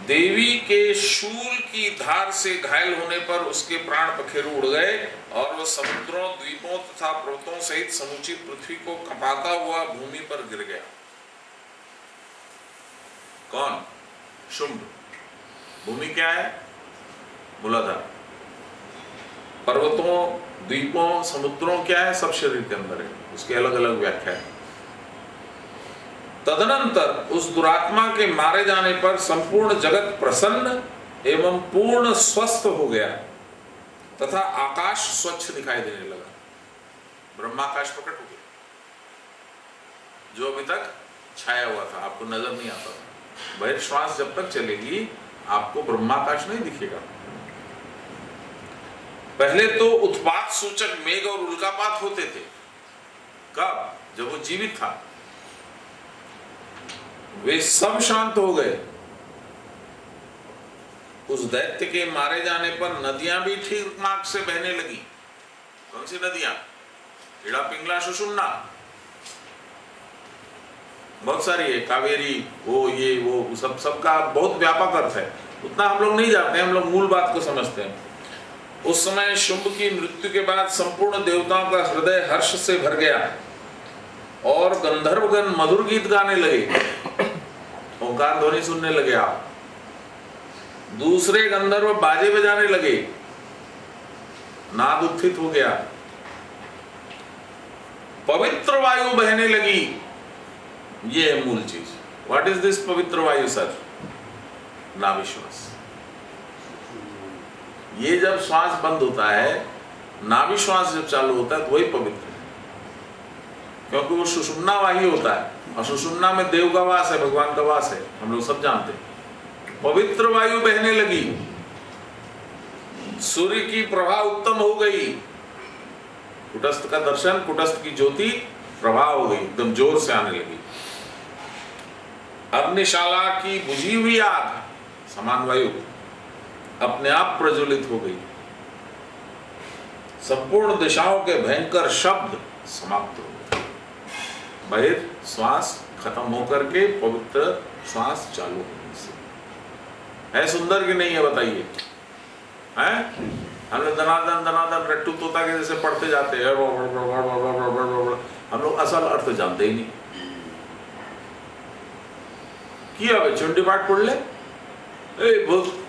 देवी के शूल की धार से घायल होने पर उसके प्राण पखेरु उड़ गए और वह समुद्रों, द्वीपों तथा पर्वतों सहित समूची पृथ्वी को कपाता हुआ भूमि पर गिर गया। कौन? शुंभ। भूमि क्या है? मूलाधार। पर्वतों, द्वीपों, समुद्रों क्या है? सब शरीर के अंदर है, उसके अलग अलग व्याख्या है। तदनंतर उस दुरात्मा के मारे जाने पर संपूर्ण जगत प्रसन्न एवं पूर्ण स्वस्थ हो गया तथा आकाश स्वच्छ दिखाई देने लगा। ब्रह्माकाश प्रकट हो गया, जो अभी तक छाया हुआ था, आपको नजर नहीं आता था। बहिर्श्वास जब तक चलेगी आपको ब्रह्माकाश नहीं दिखेगा। पहले तो उत्पात सूचक मेघ और उल्कापात होते थे। कब? जब वो जीवित था। वे सब शांत हो गए। उस दैत्य के मारे जाने पर नदियां भी ठीक मार्ग से बहने लगी। कौन सी नदियां? इड़ा, पिंगला, सुषुम्ना, बहुत सारी है। कावेरी, वो ये वो सबका बहुत व्यापक अर्थ है, उतना हम लोग नहीं जानते, हम लोग मूल बात को समझते हैं। उस समय शुंभ की मृत्यु के बाद संपूर्ण देवताओं का हृदय हर्ष से भर गया और गंधर्वगण मधुर गीत गाने लगे। ओंकार ध्वनि सुनने लगे आप। दूसरे गंधर्व बाजे बजाने लगे, नाद उत्थित हो गया। पवित्र वायु बहने लगी। ये है मूल चीज। व्हाट इज दिस पवित्र वायु सर? नाभि श्वास। ये जब श्वास बंद होता है, नाभि श्वास जब चालू होता है तो वही पवित्र है, क्योंकि वो सुषुम्ना वायु होता है और सुषुम्ना में देव का वास है, भगवान का वास है, हम लोग सब जानते हैं। पवित्र वायु बहने लगी। सूर्य की प्रभा उत्तम हो गई। कुटस्थ का दर्शन, कुटस्थ की ज्योति प्रभा हो गई, एकदम जोर से आने लगी। अग्निशाला की बुझी हुई आग, समान वायु, अपने आप प्रज्वलित हो गई। संपूर्ण दिशाओं के भयंकर शब्द समाप्त हो गए। बहिर श्वास खत्म होकर के पवित्र श्वास चालू होने से। है सुंदर कि नहीं है बताइए? हैं? हम लोग दनादन दनादन रट्टू तोता के जैसे पढ़ते जाते हैं, हम लोग असल अर्थ जानते ही नहीं। किया भाई चुंडी पाठ पढ़ ले, बहुत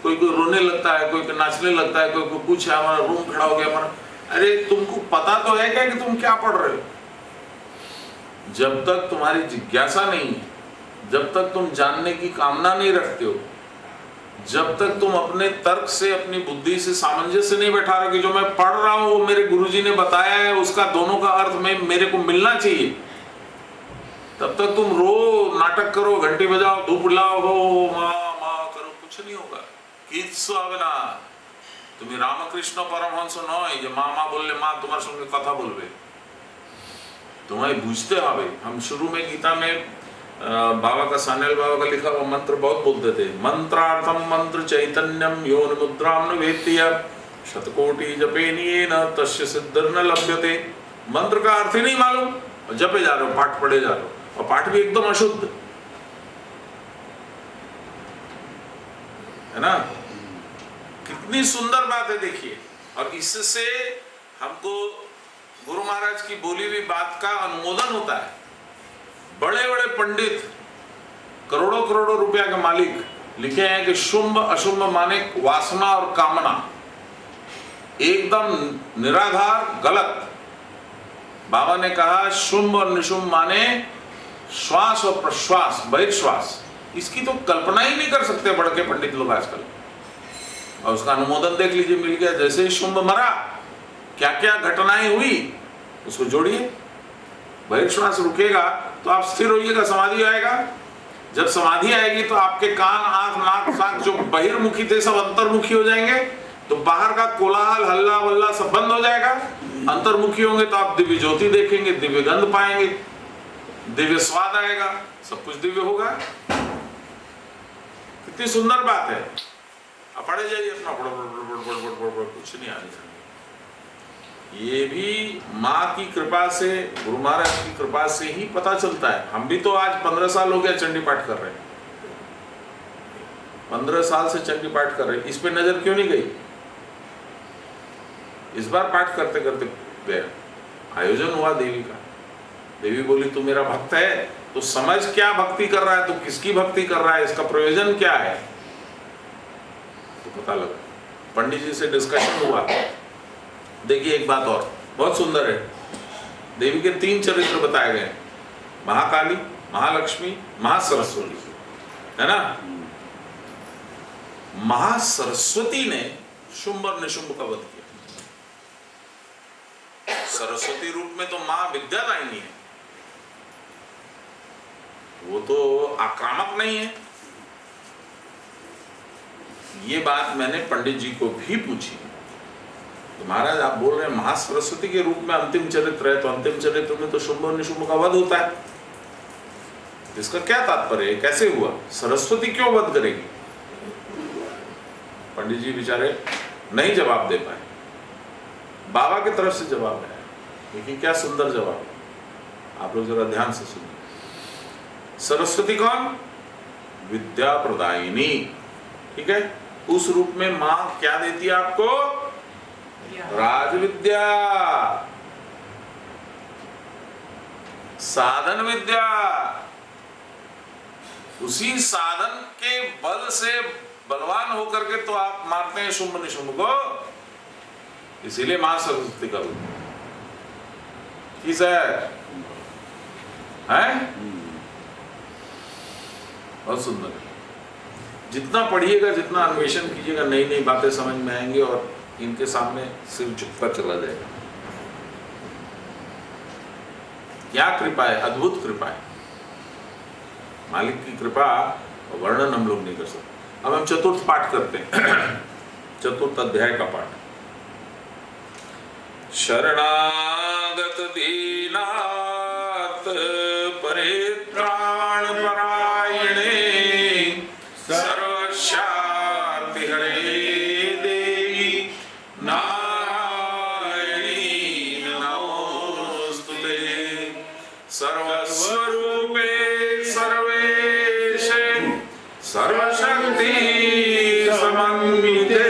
कोई कोई रोने लगता है, कोई नाचने लगता है, कोई कुछ है, हमारा रूम खड़ा हो गया हमारा। अरे तुमको पता तो है क्या कि तुम क्या पढ़ रहे हो? जब तक तुम्हारी जिज्ञासा नहीं है, जब तक तुम जानने की कामना नहीं रखते हो, जब तक तुम अपने तर्क से, अपनी बुद्धि से सामंजस्य नहीं बैठा रहे कि जो मैं पढ़ रहा हूं वो मेरे गुरुजी ने बताया है, उसका दोनों का अर्थ में मेरे को मिलना चाहिए, तब तक तुम रो, नाटक करो, घंटी बजाओ, धूप लाओ, हो माँ माँ करो, कुछ नहीं होगा। किस ना तुम्हें रामकृष्ण परमहंस नय जे माँ माँ बोलले माँ तुम्हारे संगे कथा बोलबे, तुम्हें बुझते হবে। हम शुरू में गीता में बाबा का, सान्याल बाबा का लिखा हुआ मंत्र बहुत बोलते थे। मंत्रार्थम मंत्र चैतन्यम योन मुद्राम न वेत्ति शतकोटि जपेनियेन तस्य सिद्धिर्न लभ्यते। मंत्र का अर्थ ही नहीं मालूम और जपे जा रहे हो, पाठ पढ़े जा रहे हो, और पाठ भी एकदम अशुद्ध, है ना। कितनी सुंदर बात है देखिए। और इससे हमको गुरु महाराज की बोली हुई बात का अनुमोदन होता है। बड़े बड़े पंडित, करोड़ों करोड़ों रुपया के मालिक लिखे हैं कि शुंभ अशुंभ माने वासना और कामना। एकदम निराधार, गलत। बाबा ने कहा शुंभ और निशुंभ माने श्वास और प्रश्वास, बहिर्श्वास। इसकी तो कल्पना ही नहीं कर सकते बड़ के पंडित लोग आजकल। और उसका अनुमोदन देख लीजिए, मिल गया। जैसे ही शुंभ मरा, क्या क्या घटनाएं हुई, उसको जोड़िए। बहिर्श्वास रुकेगा तो आप स्थिर होइएगा, समाधि आएगा। जब समाधि आएगी तो आपके कान, आंख, नाक, सांख जो बहिर्मुखी थे सब अंतर्मुखी हो जाएंगे। तो बाहर का कोलाहल, हल्ला वल्ला सब बंद हो जाएगा। अंतर्मुखी होंगे तो आप दिव्य ज्योति देखेंगे, दिव्य गंध पाएंगे, दिव्य स्वाद आएगा, सब कुछ दिव्य होगा। कितनी सुंदर बात है। अब पढ़े जाइए अपना, कुछ नहीं आने। ये भी माँ की कृपा से, गुरु महाराज की कृपा से ही पता चलता है। हम भी तो आज 15 साल हो गया चंडी पाठ कर रहे हैं, 15 साल से चंडी पाठ कर रहे हैं। इस पे नजर क्यों नहीं गई? इस बार पाठ करते करते गया, आयोजन हुआ देवी का। देवी बोली तू मेरा भक्त है, तो समझ क्या भक्ति कर रहा है, तो किसकी भक्ति कर रहा है, इसका प्रयोजन क्या है, तो पता लगा। पंडित जी से डिस्कशन हुआ। देखिए एक बात और बहुत सुंदर है। देवी के 3 चरित्र बताए गए, महाकाली, महालक्ष्मी, महासरस्वती, है ना। महासरस्वती ने शुंभ और निशुंभ का वध किया। सरस्वती रूप में तो मां विद्यादायिनी है, वो तो आक्रामक नहीं है। ये बात मैंने पंडित जी को भी पूछी। तो महाराज आप बोल रहे हैं महासरस्वती के रूप में अंतिम चरित्र है, तो अंतिम चरित्र में तो शुंभ और निशुंभ का वध होता है, इसका क्या तात्पर्य है, कैसे हुआ, सरस्वती क्यों वध करेगी? पंडित जी बेचारे नहीं जवाब दे पाए। बाबा की तरफ से जवाब है। देखिए क्या सुंदर जवाब है, आप लोग जरा ध्यान से सुनिए। सरस्वती कौन? विद्या प्रदायिनी, ठीक है। उस रूप में मां क्या देती है आपको? राज विद्या, साधन विद्या। उसी साधन के बल से बलवान होकर के तो आप मारते हैं शुंभ निशुंभ को। इसीलिए मां सरस्वती का रूप किस है? बहुत सुंदर है। जितना पढ़िएगा, जितना अन्वेषण कीजिएगा, नई नई बातें समझ में आएंगी और इनके सामने सिर झुकता चला जाएगा। क्या कृपा है, अद्भुत कृपा है मालिक की कृपा, वर्णन हम लोग नहीं कर सकते। अब हम चतुर्थ पाठ करते हैं, चतुर्थ अध्याय का पाठ। शरणागत दीनाथ परित्राण परायणे सर्वशांति हरे देवी नारायणी नमोस्तुते। सर्वस्वरूपे सर्वेशे सर्वशक्ति समन्विते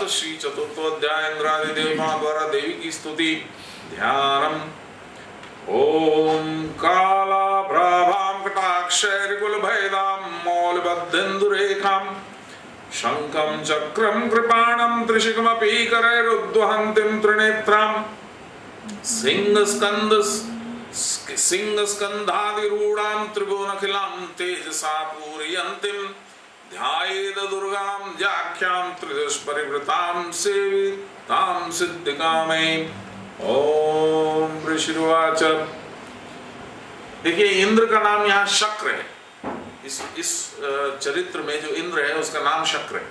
श्री चतुर्थोध्याय इंद्रादि देवताओं द्वारा देवी की स्तुति ध्यानम। ओम कालाभ्राभां कटाक्षैर्गुलभेदां मौलिबद्धेन्दुरेखां शंखं चक्रं कृपाणं त्रिशिखमपि करैरुद्वहन्तीं त्रिनेत्रां सिंहस्कन्धादिरूढां त्रिभुवनखिलां तेजसा पूरयन्तीं ध्यायेद दुर्गां जाख्यां त्रिदशपरिवृतां सेवितां सिद्धिकामै। ओम ऋषिर्वाच। देखिए इंद्र का नाम यहाँ शक्र है। इस चरित्र में जो इंद्र है उसका नाम शक्र है।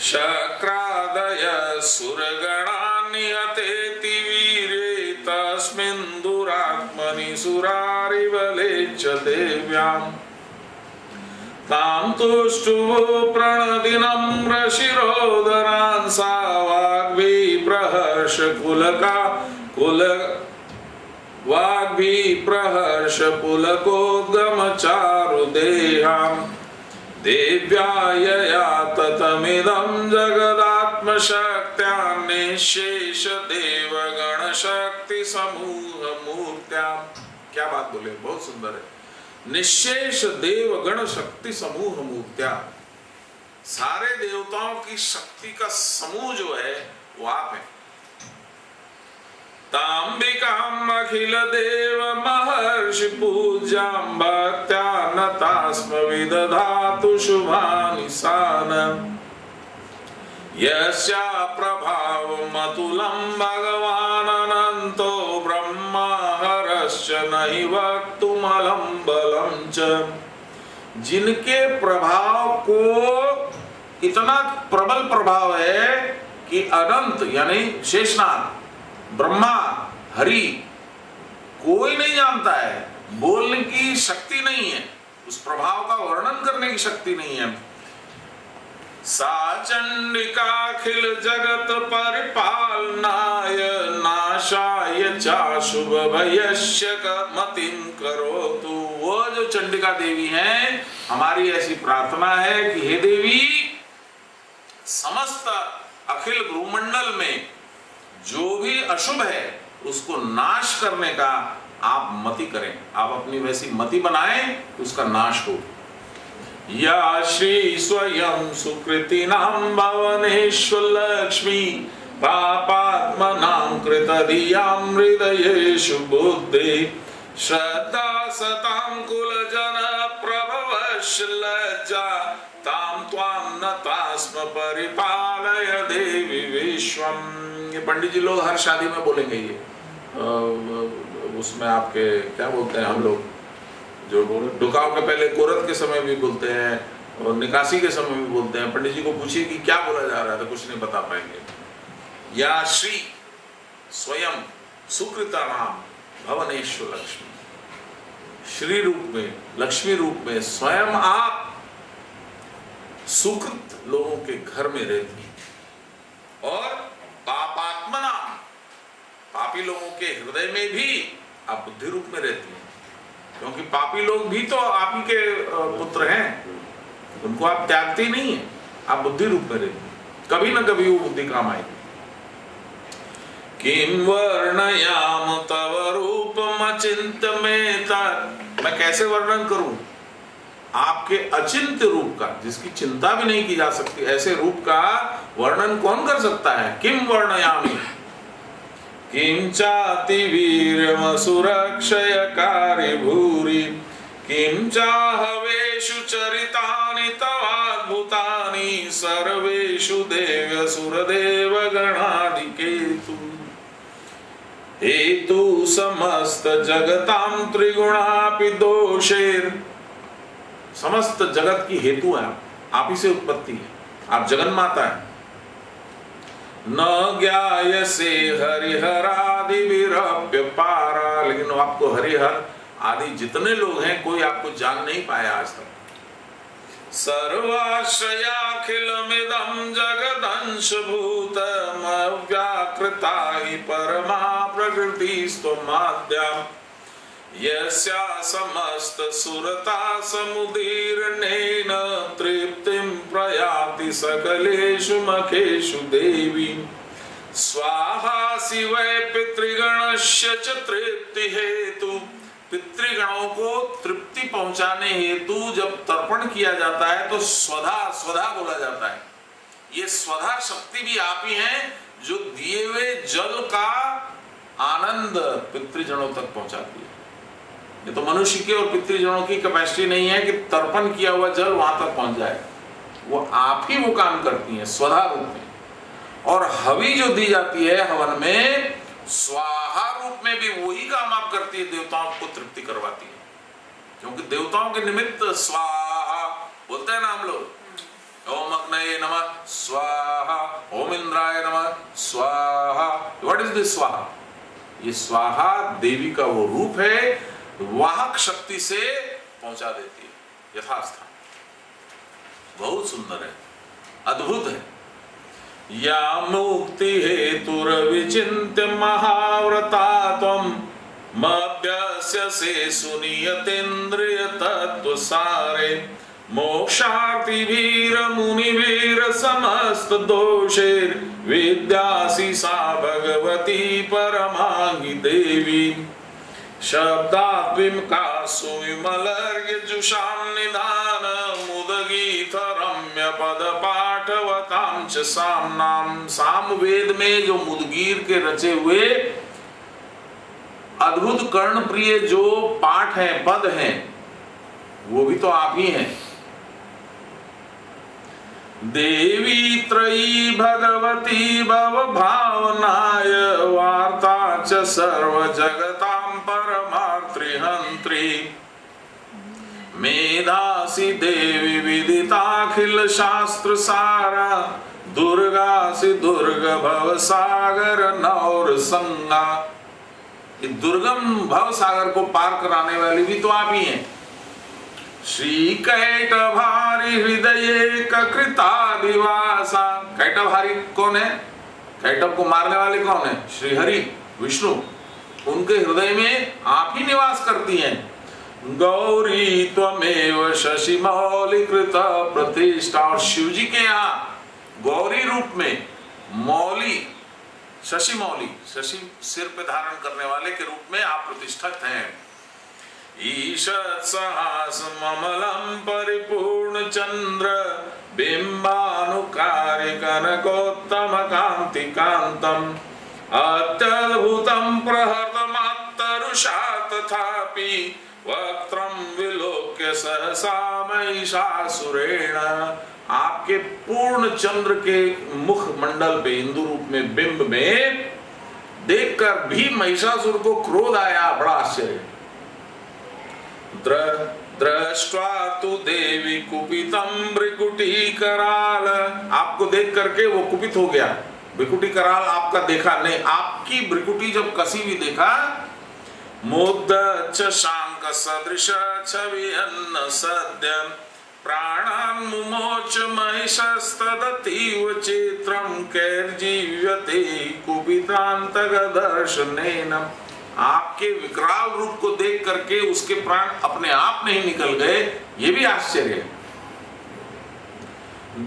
शक्रादय सुरगणा निहतेति वीरे तस्मिन् दुरात्मनि सुरारिबले च देव्याम् तां तुष्टुवो प्रणदिनं ऋषिरोदरान् सा वाग्भिप्रहर्ष वाग्भिप्रहर्ष पुलकोद्गमचारुदेहां देव्या यया ततमिदं जगदात्मकं आत्मशक्त्या निशेष देवगण शक्ति समूह मूर्त्या। क्या बात बोले, बहुत सुंदर है। निशेष देवगण शक्ति समूह मूर्त्या, सारे देवताओं की शक्ति का समूह जो है वो आप है। तांबिकाम अखिल देव महर्षि पूज्याम भक्त्या नतास्म विदधातु शुभानि सानम्। यस्या प्रभावमतुलं भगवान् अनंतो ब्रह्मा हरश्च नहि वक्तुमलं बलं च। जिनके प्रभाव को इतना प्रबल प्रभाव है कि अनंत यानी शेषनाग, ब्रह्मा, हरि कोई नहीं जानता है, बोलने की शक्ति नहीं है, उस प्रभाव का वर्णन करने की शक्ति नहीं है। सा चंडिकाखिल जगत परिपालनाय नाशाय चाशुभ भयस्य मतिं करोतु। वो जो चंडिका देवी हैं, हमारी ऐसी प्रार्थना है कि हे देवी, समस्त अखिल भूमंडल में जो भी अशुभ है उसको नाश करने का आप मति करें, आप अपनी वैसी मति बनाएं कि उसका नाश हो। या श्री स्वयं सुकृतिनां भवनेश्वर लक्ष्मी पापात्मनां कृतधियां हृदयेषु बुद्धि श्रद्धा सतां कुलजन प्रभवश्च लज्जा तां त्वां नतास्म परिपालय देवी विश्वम्। ये पंडित जी लोग हर शादी में बोलेंगे ये, उसमें आपके क्या बोलते हैं हम लोग, जो डुकाव के पहले कोरत के समय भी बोलते हैं और निकासी के समय भी बोलते हैं। पंडित जी को पूछिए कि क्या बोला जा रहा है तो कुछ नहीं बता पाएंगे। या श्री स्वयं सुकृता नाम भवनेश्वर लक्ष्मी, श्री रूप में, लक्ष्मी रूप में स्वयं आप सुकृत लोगों के घर में रहती हैं और पापात्मना, पापी लोगों के हृदय में भी आप बुद्धि रूप में रहती हैं, क्योंकि पापी लोग भी तो आप ही के पुत्र हैं, उनको आप त्यागते नहीं है, आप बुद्धि रूप में रहती हैं, कभी ना कभी वो बुद्धि काम आएगी। किम वर्णयाम तव रूपम अचिंत्यमेता, मैं कैसे वर्णन करूं आपके अचिंत्य रूप का, जिसकी चिंता भी नहीं की जा सकती, ऐसे रूप का वर्णन कौन कर सकता है। किम वर्णयामि किम चाति वीरम सुरक्षयकारी भूरि किम चाहवेषु चरितानि तवाद्भुतानि सर्वेषु देव सुरदेव गणाधिकेतु। हेतु समस्त जगतां त्रिगुणापि दोषेर, समस्त जगत की हेतु है आप ही से उत्पत्ति है, आप जगन माता है। न ज्ञायसे हरिहरादि विरप्य पारा, लेकिन आपको हरिहर आदि जितने लोग हैं कोई आपको जान नहीं पाया आज तक। सर्वाश्रयाखिलमिदं जगदंश भूतम व्याकृता हि परमा प्रकृतिस्त्वमाद्या यस्या समस्त सुरता समुदीर्णेन तृप्तिं प्रयाति सकलेषु मखेषु देवी। स्वाहा शिवै पितृगणस्य च तृप्ति हेतु, पितृगणों को तृप्ति पहुंचाने हेतु जब तर्पण किया जाता है तो स्वधा, स्वधा बोला जाता है। ये स्वधा शक्ति भी आप ही हैं जो दिए हुए जल का आनंद पितृजनों तक पहुंचाती है। ये तो मनुष्य की और पितृजनों की कैपेसिटी नहीं है कि तर्पण किया हुआ जल वहां तक पहुंच जाए, वो आप ही वो काम करती हैं स्वधा रूप में। और हवि जो दी जाती है हवन में, स्वाहा रूप में भी वही काम आप करती है, देवताओं को तृप्ति करवाती है। क्योंकि देवताओं के निमित्त स्वाहा बोलते हैं ना हम लोग, ओम अग्नये नमः स्वाहा, ओम इंद्राय नमः स्वाहा। व्हाट इज दिस स्वाहा? ये स्वाहा देवी का वो रूप है, वाहक शक्ति से पहुंचा देती है यथास्थान। बहुत सुंदर है, अद्भुत है। या मुक्ति हेतुर विचिन्त्य महाव्रता त्वं मभ्यस्यसे सुनियतेन्द्रिय तत्व सारे मोक्षार्थिवीर मुनिवीर समस्त दोषेर विद्यासी सा भगवती परमांगी देवी शब्दात्विमका सुविमलर्यजुषां निधान मुदगीत रम्य पद पाठवतां च सामनाम। सामवेद में जो मुदगीर के रचे हुए अद्भुत कर्ण प्रिय जो पाठ हैं, पद हैं, वो भी तो आप ही हैं। देवी त्रयी भगवती भव भावनाय वार्ता च सर्व जगतां परमार्थिहंत्री मेधासी देवी विदिताखिल शास्त्र सारा दुर्गासी दुर्ग भव सागर नौर संगा। ये दुर्गम भव सागर को पार कराने वाली भी तो आप ही हैं। श्री कैटभारी हृदय कृतादिवासा। कैटभारी कौन है? कैटभ को मारने वाले कौन है? श्री हरि विष्णु। उनके हृदय में आप ही निवास करती हैं। गौरी त्वमेव शशि मौलि कृत प्रतिष्ठा। और शिव जी के यहाँ गौरी रूप में मौली, शशि मौली, शशि सिर पे धारण करने वाले के रूप में आप प्रतिष्ठित हैं। ईशत् सहस ममलम परिपूर्ण चंद्र बिंबानुकारी कनकोत्तम कांति कांतम अत्यद्भुतम प्रहर्तमात्तरुषा तथापि वक्त्रम विलोक्य सहसा महिषासुरेण। आपके पूर्ण चंद्र के मुख मंडल पे इंदु रूप में बिंब में देखकर भी महिषासुर को क्रोध आया। बड़ा आश्चर्य। दृष्ट्वा तु देवी कुपितम भृकुटी कराल। आपको देख करके वो कुपित हो गया। भृकुटी कराल आपका देखा नहीं, आपकी भृकुटी जब कसी हुई देखा। मुद्द शांक सदृश छवि अन्न सद्य प्राणान् मुमोच महिषस्तदतीव चित्रं कैर्जीव्यते कुपितान्तगदर्शनेन। आपके विकराल रूप को देख करके उसके प्राण अपने आप नहीं निकल गए, ये भी आश्चर्य है।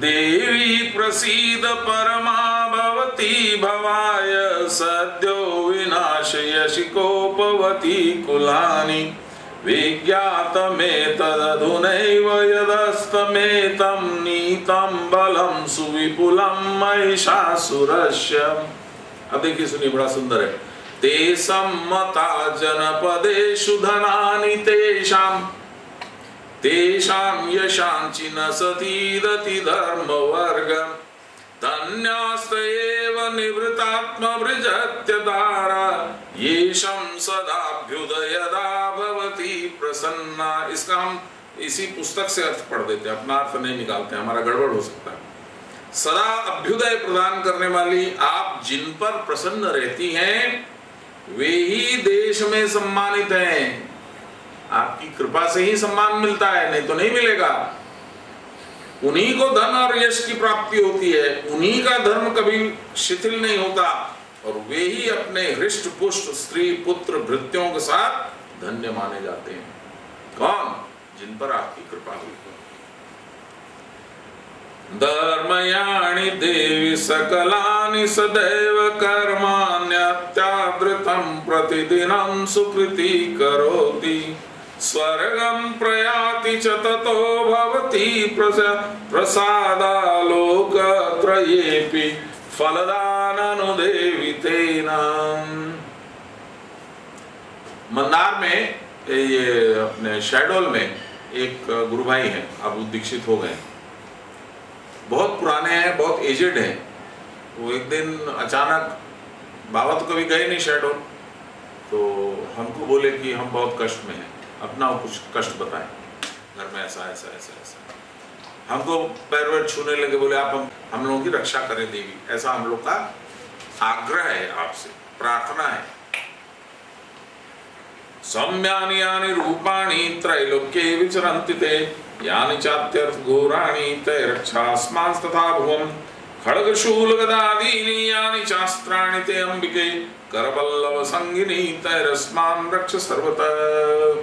देवी प्रसीद परमा भवती भवाय सद्यो विनाशयसि कोपवती कुलानि विज्ञातमेतदधुनैव यदस्तमेतं नीतं बलं सुविपुलं महिषासुरस्य। अब देखिए, सुनिए, बड़ा सुंदर है। ते सम्मता जनपदेषु धनानि तेषां यशांचि न सतीदति धर्मवर्गम् धन्यास्त एव निवृत्तात्मवृजत्यदारा येषं सदाभ्युदयदा भवति प्रसन्ना। इसका हम इसी पुस्तक से अर्थ पढ़ देते हैं, अपना अर्थ नहीं निकालते, हमारा गड़बड़ हो सकता है। सदा अभ्युदय प्रदान करने वाली आप जिन पर प्रसन्न रहती हैं वे ही देश में सम्मानित हैं। आपकी कृपा से ही सम्मान मिलता है, नहीं तो नहीं मिलेगा। उन्हीं को धन और यश की प्राप्ति होती है, उन्हीं का धर्म कभी शिथिल नहीं होता, और वे ही अपने हृष्ट पुष्ट स्त्री पुत्र भृत्यों के साथ धन्य माने जाते हैं। कौन? जिन पर आपकी कृपा हुई। धर्मयाणि देवी सकलानि सदैव कर्माण्यत्यादृतं प्रतिदिनं सुकृति करोति स्वर्गं प्रयाति च ततो भवति प्रसादालोकत्रयेऽपि फलदाननुदेवितेन। मंदार में, ये अपने शहडोल में एक गुरु भाई हैं, अब दीक्षित हो गए, बहुत पुराने हैं, बहुत एजेड हैं। वो एक दिन अचानक, बाबा तो कभी गए नहीं शहडोल, तो हमको बोले कि हम बहुत कष्ट में हैं, अपना कुछ कष्ट बताएं, घर में ऐसा ऐसा ऐसा ऐसा। हमको पैर वैर छूने लगे, बोले आप हम लोगों की रक्षा करें देवी, ऐसा हम लोग का आग्रह है, आपसे प्रार्थना है। सौम्यानि यानि रूपाणि त्रैलोक्ये विचरन्ति ते यानि चात्यर्थ घोराणि ते रक्षास्मांस्तथा भुवम् खड्ग शूल गदादीनि यानि चास्त्राणि ते अंबिके करवल्लभ संगिनी तैरस्मान् रक्ष सर्वतः।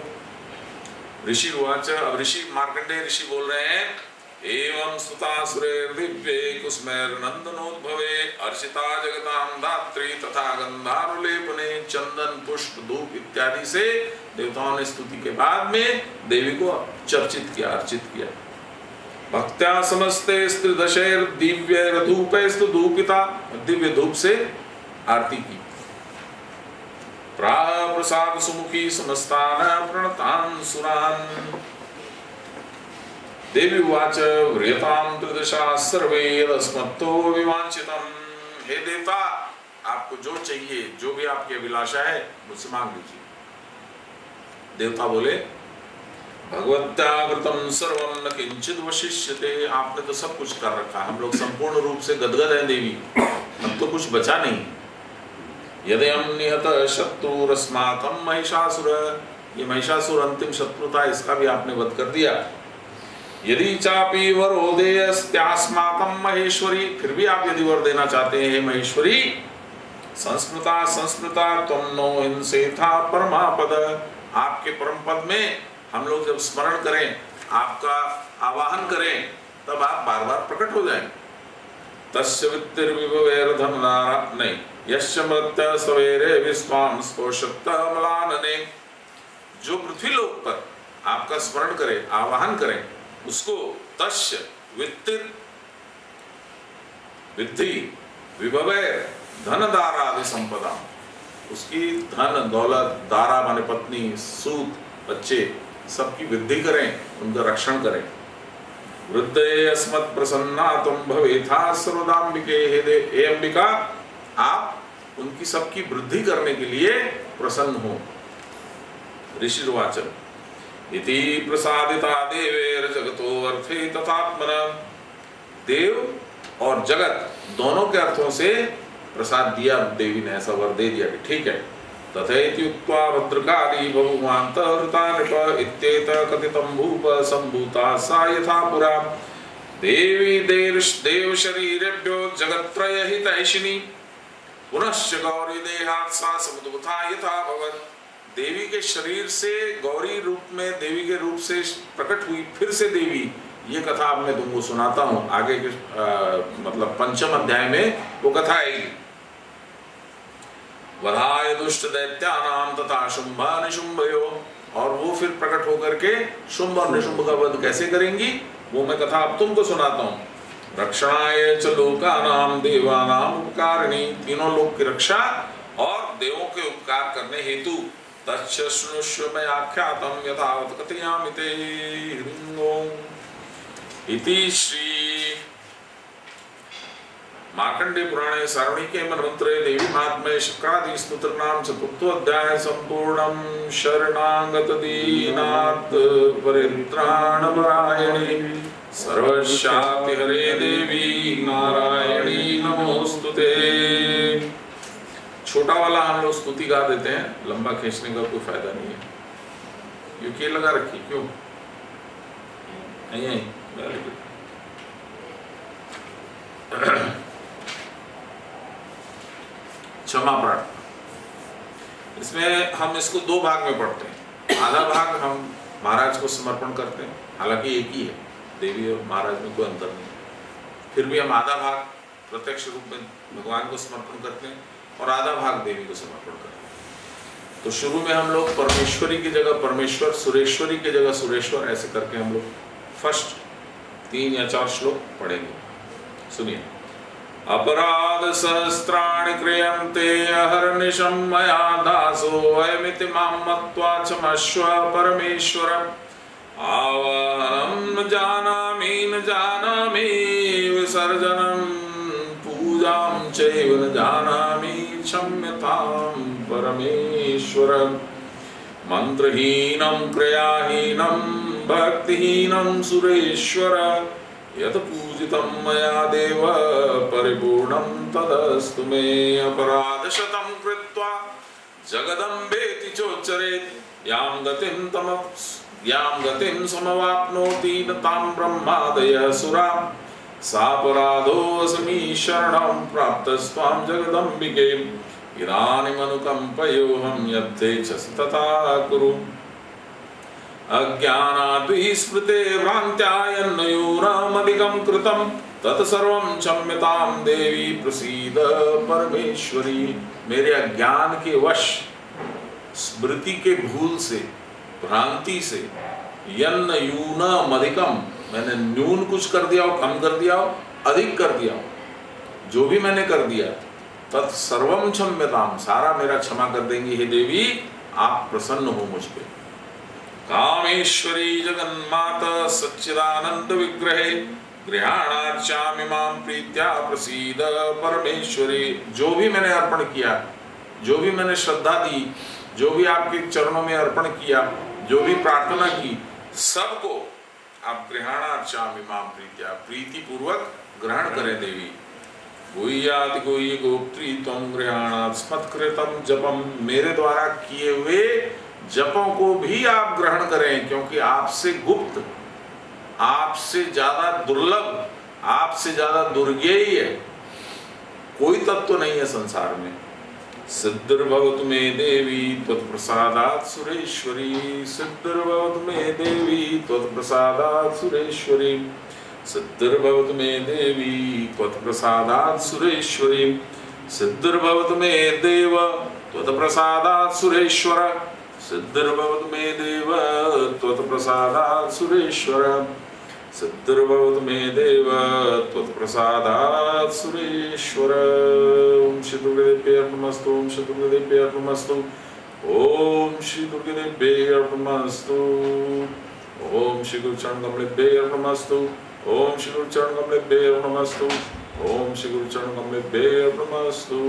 ऋषि उवाच, अब ऋषि मार्कंडेय ऋषि बोल रहे हैं, एवं स्तुतासुरैर्दिव्ये कुसुमैर्नन्दनोद्भवे अर्चिता जगतां धात्री तथा गंधारुलेपने चंदन पुष्प धूप इत्यादि से देवताओं ने स्तुति के बाद में देवी को चर्चित किया, अर्चित किया। भक्त्या समस्ते स्त्रिदशैर दिव्यैर धूपैस्तु धूपिता, दिव्य धूप से आरती की। प्राह प्रसाद सुमुखी समस्तान प्रणतान सुरान। देवी उवाच व्रियतां त्रिदशा सर्वे यदस्मत्तो विवांछितम्। हे देवता, आपको जो चाहिए, जो भी आपकी अभिलाषा है मुझसे मांग लीजिए। देवता बोले, भगवत्यावृतम सर्वं न किंचित वशिष्यते। आपने तो सब कुछ कर रखा, हम लोग संपूर्ण रूप से गदगद हैं देवी, अब तो कुछ बचा नहीं। यदयं निहत शत्रुरस्माकं महिषासुर, ये महिषासुर अंतिम शत्रु था, इसका भी आपने वध कर दिया। यदि चापि वरो देयस्त्यास्माकं महेश्वरी, फिर भी आप यदि वर देना चाहते हैं महेश्वरी, संस्मृता संस्मृता त्वं नो हिंसेथा परमापद। आपके परम पद में हम लोग जब स्मरण करें, आपका आवाहन करें, तब आप बार बार प्रकट हो जाएं। तस्य वित्तिर्विभवैर्धननारा नहीं यस्य मृत्य सवेरे विश्वां स्तोषत्त मलानने। जो पृथ्वी लोक पर आपका स्मरण करे, आवाहन करें, उसको तस्य वित्तिर विद्धि विभवैर धन दारा आदि संपदा, उसकी धन दौलत, दारा माने पत्नी, सूत, बच्चे, सबकी वृद्धि करें, उनका रक्षण करें। वृद्धे अस्मत् प्रसन्ना तुम भवेथा सर्वदाम्बिके। हे अंबिका, आप उनकी सबकी वृद्धि करने के लिए प्रसन्न हो। ऋषिर्वाच, इति प्रसादिता देवेर जगतो अर्थे तथात्मना। देव और जगत दोनों के अर्थों से प्रसाद दिया देवी ने, ऐसा वर दे दिया कि ठीक है। तथेति उक्त्वा भद्रकाली बहुमान्तहृता नृप इत्येत कथितं भूप सम्भूता सा यथा पुरा। देवी देव शरीरेभ्यो जगत्त्रय हितैषिणी पुनश्च गौरी देहात् सा समुद्भूता यथा भवत्। देवी के शरीर से गौरी रूप में, देवी के रूप से प्रकट हुई फिर से देवी, ये कथा अब मैं तुमको सुनाता हूँ। आगे के मतलब पंचम अध्याय में वो कथा आएगी। वधाय दुष्ट दैत्यानाम तथा शुंभ निशुंभयो, और वो फिर प्रकट होकर के शुंभ और निशुंभ का वध कैसे करेंगी, वो मैं कथा अब तुमको सुनाता हूँ। रक्षणाय च लोकानाम देवानाम उपकारिणी, तीनों लोक की रक्षा और देवों के उपकार करने हेतु। तच्च शृणुष्व मया आख्यातं यथावत् कथयामि ते। इति श्री मार्कंडेय पुराणे सारणी के मनमंत्रे देवी महात्म्ये शुक्रादि स्तोत्र नाम चतुर्थोऽध्याय संपूर्णं। शरणागत दीनार्थ परित्राणपरायणे सर्वशान्ति हरे देवी नारायणी नमोस्तुते। छोटा वाला हम लोग स्तुति गा देते हैं, लंबा खींचने का कोई फायदा नहीं है। क्यों के लगा रखी, क्यों नहीं? क्षमा प्रार्थना, इसमें हम इसको दो भाग में पढ़ते हैं। आधा भाग हम महाराज को समर्पण करते हैं, हालांकि एक ही है, देवी और महाराज में कोई अंतर नहीं, फिर भी हम आधा भाग प्रत्यक्ष रूप में भगवान को समर्पण करते हैं और आधा भाग देवी को समर्पण करते हैं। तो शुरू में हम लोग परमेश्वरी की जगह परमेश्वर, सुरेश्वरी की जगह सुरेश्वर, ऐसे करके हम लोग फर्स्ट 3 या 4 श्लोक पढ़ेंगे। सुनिए। अपराध सहस्राणि क्रियन्ते अहर्निशं मया दासो अयमिति मां मत्वा क्षमस्व परमेश्वर। आवाहनं न जानामि विसर्जनं पूजां चैव न जानामि क्षम्यतां परमेश्वर। मंत्रहीनं क्रियाहीनं भक्तिहीनं सुरेश्वर। यत् पूजितं मया देव परिपूर्णं तदस्तु मे। अपराधशतं कृत्वा जगदम्बेति चोच्चरेत् यां गतिं समवाप्नोति न तां ब्रह्मादयः सुरा। सापराधोऽस्मि शरणं प्राप्तस्त्वां जगदम्बिके। इदानीमनुकम्पयोऽहं यद्धेच्छसि तथा कुरु। अज्ञानाद् विस्मृते भ्रान्त्या यन्नयूनमधिकं कृतं तत्सर्वं क्षम्यतां देवी प्रसीद परमेश्वरी। मेरे अज्ञान के वश, स्मृति के भूल से, भ्रांति से, यन्न यूनम अधिकम, मैंने न्यून कुछ कर दिया हो, कम कर दिया हो, अधिक कर दिया हो, जो भी मैंने कर दिया, तत्सर्वम क्षम्यताम, सारा मेरा क्षमा कर देंगी हे देवी, आप प्रसन्न हो मुझ पे। कामेश्वरी जगन्माता सच्चिदानंद विग्रहे गृहाणार्चामि मां प्रीत्या प्रसीद परमेश्वरी। जो भी मैंने अर्पण किया, जो भी मैंने श्रद्धा दी, जो भी आपके चरणों में अर्पण किया, जो भी प्रार्थना की, सबको आप गृहाणार्चामि मां प्रीत्या, प्रीति पूर्वक ग्रहण करें देवी। गुह्याति गुह्य गोप्त्री त्वं गृहाणात् स्मत्कृतं जपम, मेरे द्वारा किए हुए जपों को भी आप ग्रहण करें, क्योंकि आपसे गुप्त, आपसे ज्यादा दुर्लभ, आपसे ज्यादा दुर्गेय है कोई तत्व नहीं है संसार में। सिद्धिर्भवतु मे देवी त्वत्प्रसादात् सुरेश्वरी, सिद्धिर्भवतु मे देवी त्वत्प्रसादात् सुरेश्वरी, सिद्धिर्भवतु मे देवी त्वत्प्रसादात् सुरेश्वरी, सिद्धिर्भवतु मे देव त्वत्प्रसादात् सुरेश्वर, सिद्धिर्भवतु मे देव त्वत्प्रसादात् सुरेश्वर, सिद्धिर्भवतु मे देव त्वत्प्रसादात् सुरेश्वर। ओम श्री दुर्गादेव्यै अर्पणमस्तु, ओम श्री दुर्गादेव्यै अर्पणमस्तु, ओम श्री दुर्गादेव्यै अर्पणमस्तु, ओम श्री गुरुचरण कमलेभ्यै अर्पणमस्तु, ओम श्री गुरुचरण कमलेभ्यै अर्पणमस्तु, ओम श्री गुरुचरण कमलेभ्यै अर्पणमस्तु।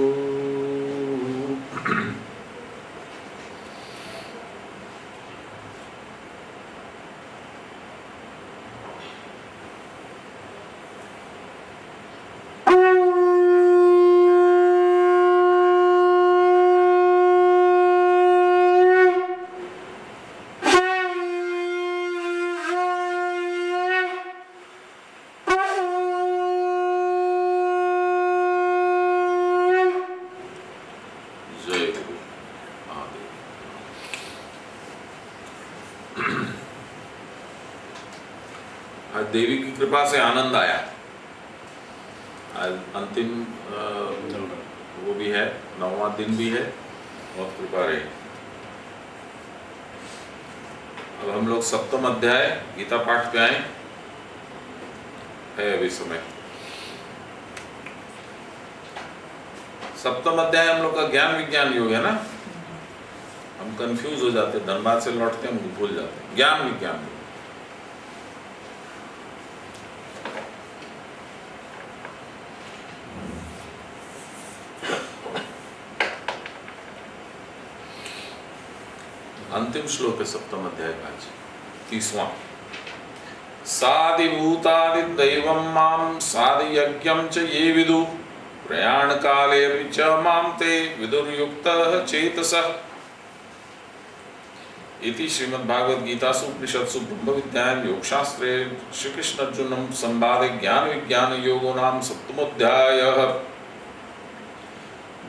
देवी की कृपा से आनंद आया। अंतिम वो भी है, 9वां दिन भी है, बहुत कृपा रही। अब हम लोग 7वां अध्याय गीता पाठ पे आए है अभी समय। 7वां अध्याय हम लोग का ज्ञान विज्ञान योग है ना। हम कंफ्यूज हो जाते, धनबाद से लौटते हम भूल जाते। ज्ञान विज्ञान योग, अंतिम श्लोक है 7वां अध्याय का, 30वां। साधिभूतादि दैवं मां साधियज्ञं च ये विदु प्रयाण काले अपि च मां ते विदुर्युक्तः चेतसः। इति श्रीमद्भागवत गीतासु उपनिषत्सु ब्रह्म विद्यायां योगशास्त्रे श्री कृष्ण अर्जुन संवादे ज्ञान विज्ञान योगो नाम 7वां।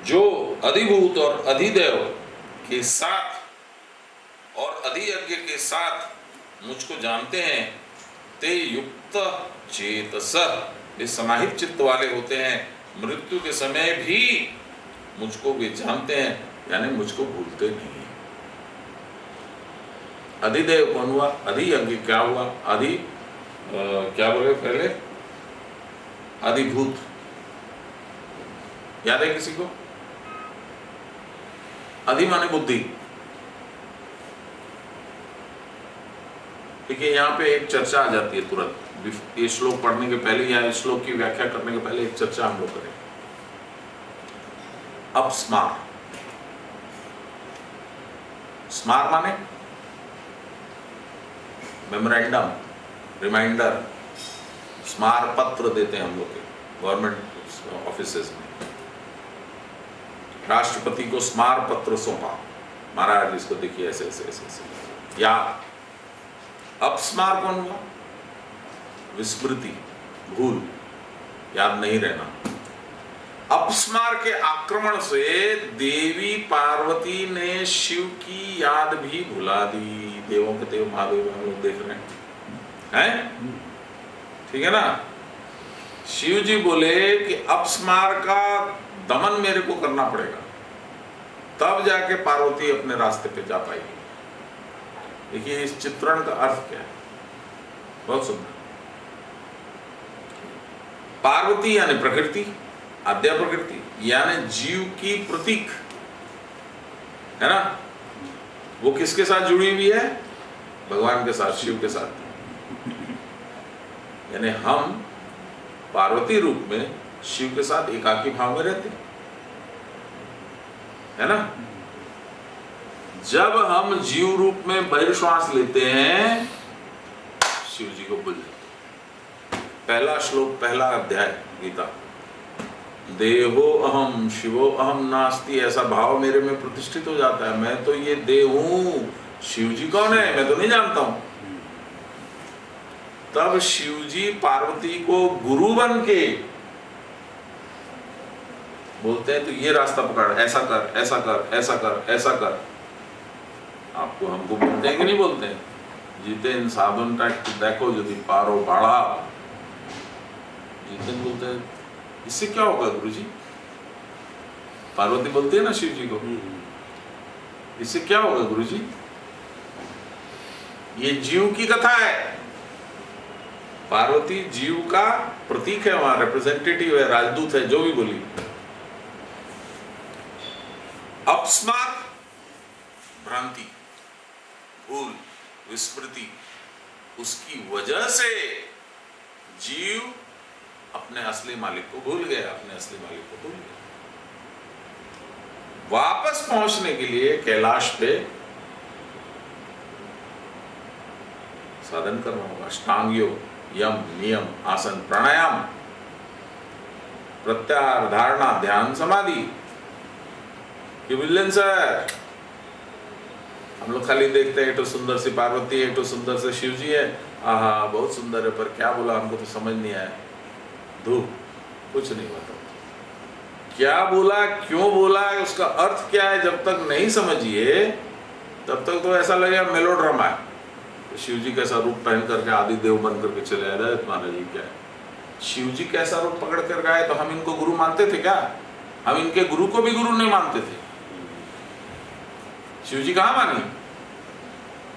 जो अधिभूत और अधिदेव के साथ और अधियज्ञ के साथ मुझको जानते हैं, ते युक्त चेतस, वे समाहित चित्त वाले होते हैं, मृत्यु के समय भी मुझको वे जानते हैं, यानी मुझको भूलते नहीं। अधिदेव कौन हुआ? अधियज्ञ क्या हुआ? अधि क्या बोले पहले? अधिभूत याद है किसी को? अधि माने बुद्धि। देखिए यहाँ पे एक चर्चा आ जाती है तुरंत, ये श्लोक पढ़ने के पहले या इस श्लोक की व्याख्या करने के पहले एक चर्चा हम लोग करें। अब स्मार, स्मार माने मेमोरेंडम, रिमाइंडर, स्मार पत्र देते हैं हम लोग के गवर्नमेंट ऑफिसेज में। राष्ट्रपति को स्मार पत्र सौंपा, महाराज इसको देखिए ऐसे ऐसे ऐसे ऐसे। या अपस्मार कौन हुआ? विस्मृति, भूल, याद नहीं रहना। अपस्मार के आक्रमण से देवी पार्वती ने शिव की याद भी भुला दी। देवों के देव महादेव हम लोग देख रहे हैं, ठीक है ना। शिव जी बोले कि अपस्मार का दमन मेरे को करना पड़ेगा, तब जाके पार्वती अपने रास्ते पे जा पाएगी। देखिए इस चित्रण का अर्थ क्या है, बहुत सुंदर। पार्वती यानी प्रकृति, आद्या प्रकृति, यानी जीव की प्रतीक है ना। वो किसके साथ जुड़ी हुई है? भगवान के साथ, शिव के साथ। यानी हम पार्वती रूप में शिव के साथ एकाकी भाव में रहते है ना। जब हम जीव रूप में बहिर्श्वास लेते हैं, शिव जी को भूल जाते। पहला श्लोक, पहला अध्याय गीता, देवो अहम शिवो अहम नास्ति, ऐसा भाव मेरे में प्रतिष्ठित हो जाता है। मैं तो ये देव हूं, शिव जी कौन है मैं तो नहीं जानता हूं। तब शिव जी पार्वती को गुरु बन के बोलते हैं तो ये रास्ता पकड़, ऐसा कर, ऐसा कर, ऐसा कर, ऐसा कर। आपको हमको बोलते हैं कि नहीं बोलते हैं? जितेन साधन टैक्ट देखो यदि पारो बाड़ा, जितेन बोलते हैं इससे क्या होगा गुरु जी? पार्वती बोलती है ना शिव जी को, इससे क्या होगा गुरु जी? ये जीव की कथा है। पार्वती जीव का प्रतीक है, वहां रिप्रेजेंटेटिव है, राजदूत है, जो भी बोली। अपस्मार भ्रांति, भूल, विस्मृति, उसकी वजह से जीव अपने असली मालिक को भूल गया, अपने असली मालिक को भूल गया। वापस पहुंचने के लिए कैलाश पे साधन करना होगा। अष्टांग योग, यम, नियम, आसन, प्राणायाम, प्रत्याहार, धारणा, ध्यान, समाधि। सर हम लोग खाली देखते हैं तो सुंदर सी पार्वती है, तो सुंदर से शिव जी है, आहा बहुत सुंदर है, पर क्या बोला हमको तो समझ नहीं आया। धूप कुछ नहीं बता, क्या बोला, क्यों बोला, उसका अर्थ क्या है, जब तक नहीं समझिए तब तक तो ऐसा लगेगा मेलोड्रामा है। तो शिव जी कैसा रूप पहन करके आदि देव बन करके चले आए, महाराज जी क्या है, शिव जी कैसा रूप पकड़ कर गए, तो हम इनको गुरु मानते थे क्या? हम इनके गुरु को भी गुरु नहीं मानते थे। शिव जी कहां मानी?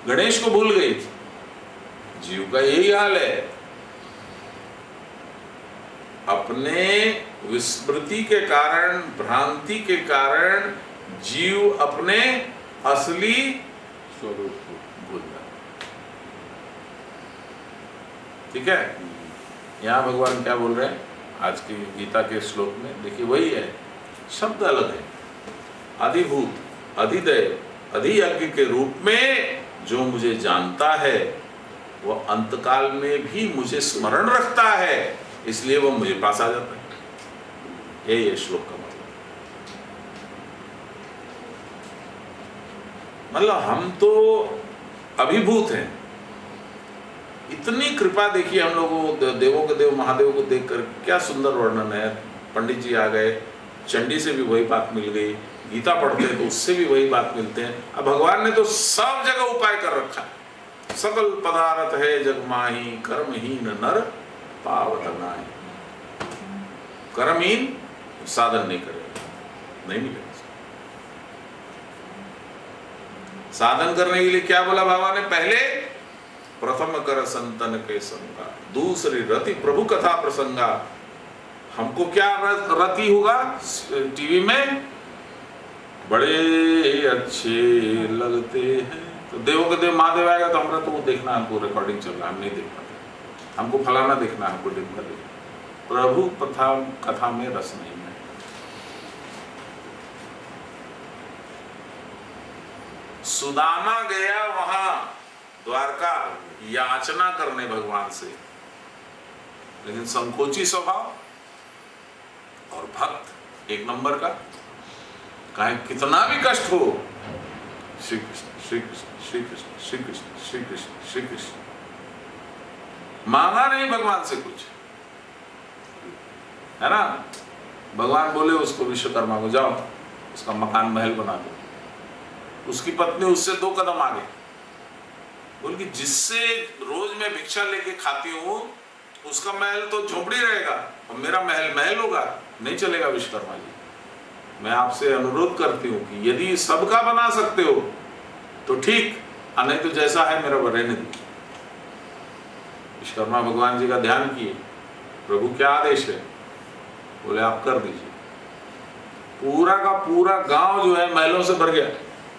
गणेश को भूल गई। जीव का यही हाल है, अपने विस्मृति के कारण, भ्रांति के कारण जीव अपने असली स्वरूप को भूल जाता। ठीक है, यहां भगवान क्या बोल रहे हैं आज की गीता के श्लोक में? देखिए वही है, शब्द अलग है। अधिभूत, अधिदैव, अधियज्ञ के रूप में जो मुझे जानता है वह अंतकाल में भी मुझे स्मरण रखता है, इसलिए वह मुझे पास आ जाता है। ये श्लोक का मतलब हम तो अभिभूत हैं। इतनी कृपा देखिए हम लोगों को, देवों के देव महादेव को देखकर क्या सुंदर वर्णन है। पंडित जी आ गए, चंडी से भी वही बात मिल गई, गीता पढ़ते हैं तो उससे भी वही बात मिलते हैं। अब भगवान ने तो सब जगह उपाय कर रखा है। सकल पदार्थ है जग माही, कर्महीन नर पावत नाहि। कर्महीन साधन नहीं करेगा, नहीं मिलेगा। साधन करने के लिए क्या बोला भगवान ने? पहले प्रथम कर संतन के संगा, दूसरी रति प्रभु कथा प्रसंगा। हमको क्या रति होगा? टीवी में बड़े अच्छे लगते हैं, तो देवों के देव महादेव आएगा तो हमारा तो वो देखना, हमको रिकॉर्डिंग चल रहा है, हम नहीं देख पाते। हमको फलाना देखना है, हमको ढिमका देखना। प्रभु कथा में रस नहीं है। सुदामा गया वहां द्वारका याचना करने भगवान से, लेकिन संकोची स्वभाव और भक्त एक नंबर का, कहीं कितना भी कष्ट हो, श्री कृष्ण श्री कृष्ण श्री कृष्ण श्री कृष्ण श्री कृष्ण श्री कृष्ण। मांगा नहीं भगवान से कुछ, है ना। भगवान बोले उसको विश्वकर्मा को, जाओ उसका मकान महल बना दो। उसकी पत्नी उससे 2 कदम आगे, बोल कि जिससे रोज मैं भिक्षा लेके खाती हूँ उसका महल तो झोपड़ी रहेगा और मेरा महल महल होगा, नहीं चलेगा विश्वकर्मा जी। मैं आपसे अनुरोध करती हूँ कि यदि सबका बना सकते हो तो ठीक, नहीं तो जैसा है मेरा रहने दो। विश्वकर्मा भगवान जी का ध्यान किए, प्रभु क्या आदेश है? बोले आप कर दीजिए। पूरा का पूरा गांव जो है महलों से भर गया,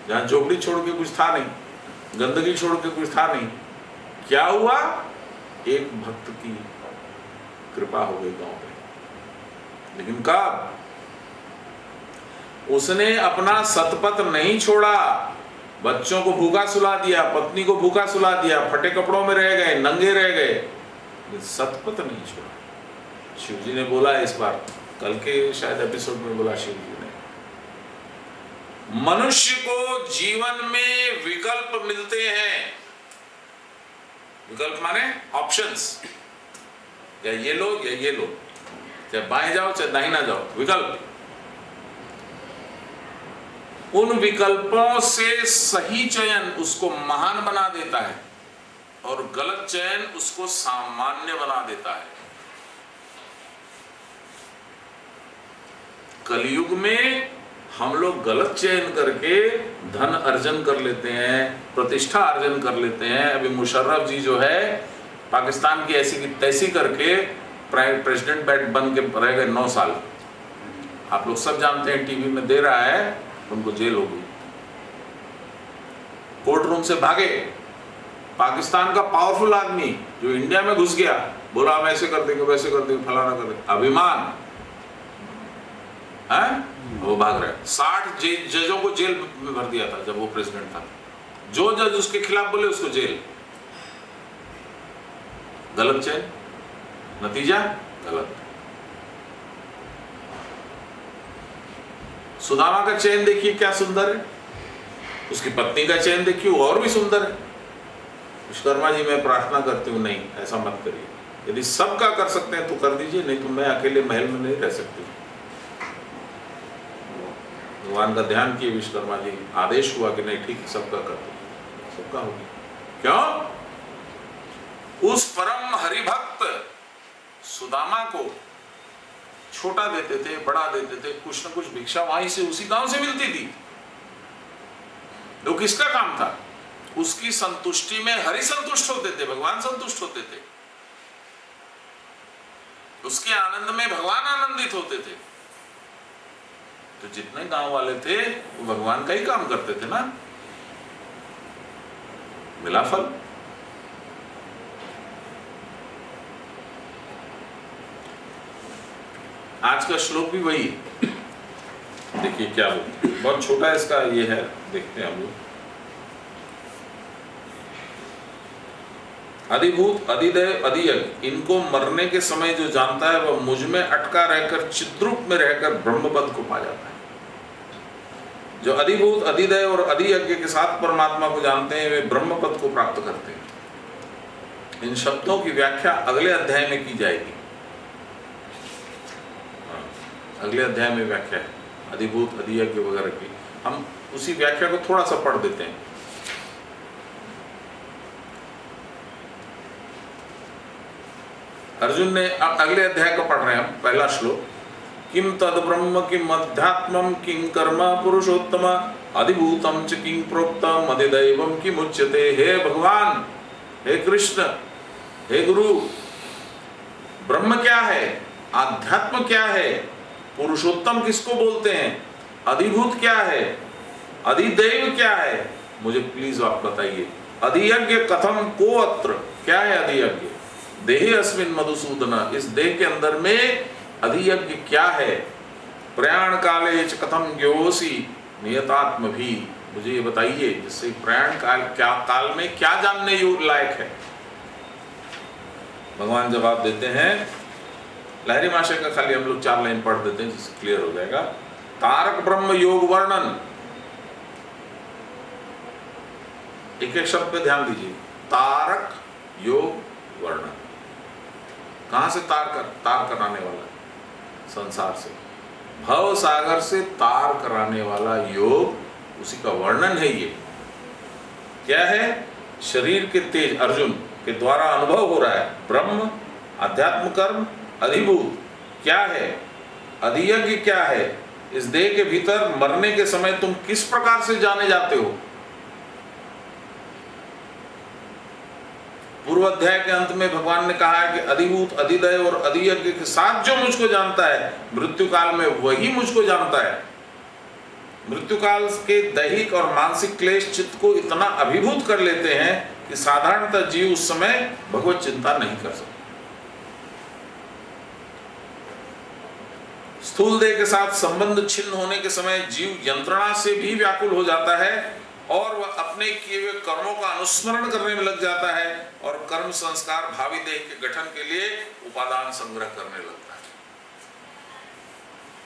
जहां झोपड़ी छोड़ के कुछ था नहीं, गंदगी छोड़ के कुछ था नहीं। क्या हुआ? एक भक्त की कृपा हो गई गांव पे। लेकिन कब? उसने अपना सतपथ नहीं छोड़ा, बच्चों को भूखा सुला दिया, पत्नी को भूखा सुला दिया, फटे कपड़ों में रह गए, नंगे रह गए, सतपथ नहीं छोड़ा। शिव जी ने बोला इस बार, कल के शायद एपिसोड में बोला शिव जी ने, मनुष्य को जीवन में विकल्प मिलते हैं। विकल्प माने ऑप्शंस, या ये लो या ये लो, चाहे बाएं जाओ चाहे दाहिना जाओ, विकल्प। उन विकल्पों से सही चयन उसको महान बना देता है और गलत चयन उसको सामान्य बना देता है। कलयुग में हम लोग गलत चयन करके धन अर्जन कर लेते हैं, प्रतिष्ठा अर्जन कर लेते हैं। अभी मुशर्रफ जी जो है पाकिस्तान की ऐसी की तैसी करके प्रेसिडेंट बन के रह गए 9 साल। आप लोग सब जानते हैं, टीवी में दे रहा है, उनको जेल हो गई। कोर्ट रूम से भागे। पाकिस्तान का पावरफुल आदमी जो इंडिया में घुस गया, बोला हम ऐसे कर देंगे वैसे कर देंगे फलाना कर देंगे, अभिमान है, वो भाग रहा है। 60 जजों को जेल में भर दिया था जब वो प्रेसिडेंट था। जो जज उसके खिलाफ बोले उसको जेल। गलत चयन, नतीजा गलत। सुदामा का चयन देखिए क्या सुंदर है, उसकी पत्नी का चयन देखिए और भी सुंदर है। विश्वकर्मा जी मैं प्रार्थना करती हूँ, नहीं ऐसा मत करिए। यदि सबका कर सकते हैं तो कर दीजिए, नहीं तो मैं अकेले महल में नहीं रह सकती। भगवान का ध्यान किए विश्वकर्मा जी, आदेश हुआ कि नहीं ठीक है सबका कर दो, सबका हो गया। क्यों? उस परम हरिभक्त सुदामा को छोटा देते थे, बड़ा देते थे, कुछ न कुछ भिक्षा वहीं से उसी गांव से मिलती थी। तो किसका काम था? उसकी संतुष्टि में हरि संतुष्ट होते थे, भगवान संतुष्ट होते थे, उसके आनंद में भगवान आनंदित होते थे। तो जितने गांव वाले थे वो भगवान का ही काम करते थे ना, मिला फल। आज का श्लोक भी वही है, देखिए क्या बोलते हैं, बहुत छोटा इसका ये है, देखते हैं हम लोग। अधिभूत अधिदेव अधियज्ञ, इनको मरने के समय जो जानता है वह मुझ में अटका रहकर चिद्रूप में रहकर ब्रह्मपद को पा जाता है। जो अधिभूत अधिदेव और अधियज्ञ के साथ परमात्मा को जानते हैं वे ब्रह्मपद को प्राप्त करते हैं। इन शब्दों की व्याख्या अगले अध्याय में की जाएगी। अगले अध्याय में व्याख्या है अधिभूत अधियज्ञ वगैरह की, हम उसी व्याख्या को थोड़ा सा पढ़ देते हैं। अर्जुन ने अगले अध्याय का पढ़ रहे हैं हम, पहला श्लोक। किम तद ब्रह्म किम अध्यात्मम किम कर्म पुरुषोत्तम अधिभूतम च किम प्रोक्तम अधिदैवम किम उच्यते। हे भगवान, हे कृष्ण, हे गुरु, ब्रह्म क्या है, आध्यात्म क्या है, पुरुषोत्तम किसको बोलते हैं, अधिभूत क्या है, अधिदैव क्या है, मुझे प्लीज आप बताइए। अधियज्ञ कथम को अत्र, क्या है अधियज्ञ? देहि अस्मिन् मधुसूदन, इस देह के अंदर में अधियज्ञ क्या है? प्रयाण काले च कथम ज्ञोसी नियतात्म भी, मुझे ये बताइए जिससे प्रयाण काल में क्या जानने लायक है। भगवान जवाब देते हैं, लहरी माशय का खाली हम लोग 4 लाइन पढ़ देते हैं जिससे क्लियर हो जाएगा। तारक ब्रह्म योग वर्णन, एक एक शब्द पे ध्यान दीजिए। तारक योग वर्णन, कहां से तार कराने वाला? संसार से। भव सागर से तार कराने वाला योग, उसी का वर्णन है ये। क्या है? शरीर के तेज अर्जुन के द्वारा अनुभव हो रहा है। ब्रह्म, अध्यात्म कर्म, अधिभूत क्या है, अधियज्ञ क्या है, इस देह के भीतर मरने के समय तुम किस प्रकार से जाने जाते हो। पूर्व अध्याय के अंत में भगवान ने कहा है कि अधिभूत, अधिदय और अधियज्ञ के साथ जो मुझको जानता है, मृत्यु काल में वही मुझको जानता है। मृत्यु काल के दैहिक और मानसिक क्लेश चित्त को इतना अभिभूत कर लेते हैं कि साधारणतः जीव उस समय भगवत चिंता नहीं कर सकता। स्थूल देह के साथ संबंध छिन्न होने के समय जीव यंत्रणा से भी व्याकुल हो जाता है और वह अपने किए हुए कर्मों का अनुस्मरण करने में लग जाता है और कर्म संस्कार भावी देह के गठन के लिए उपादान संग्रह करने लगता है।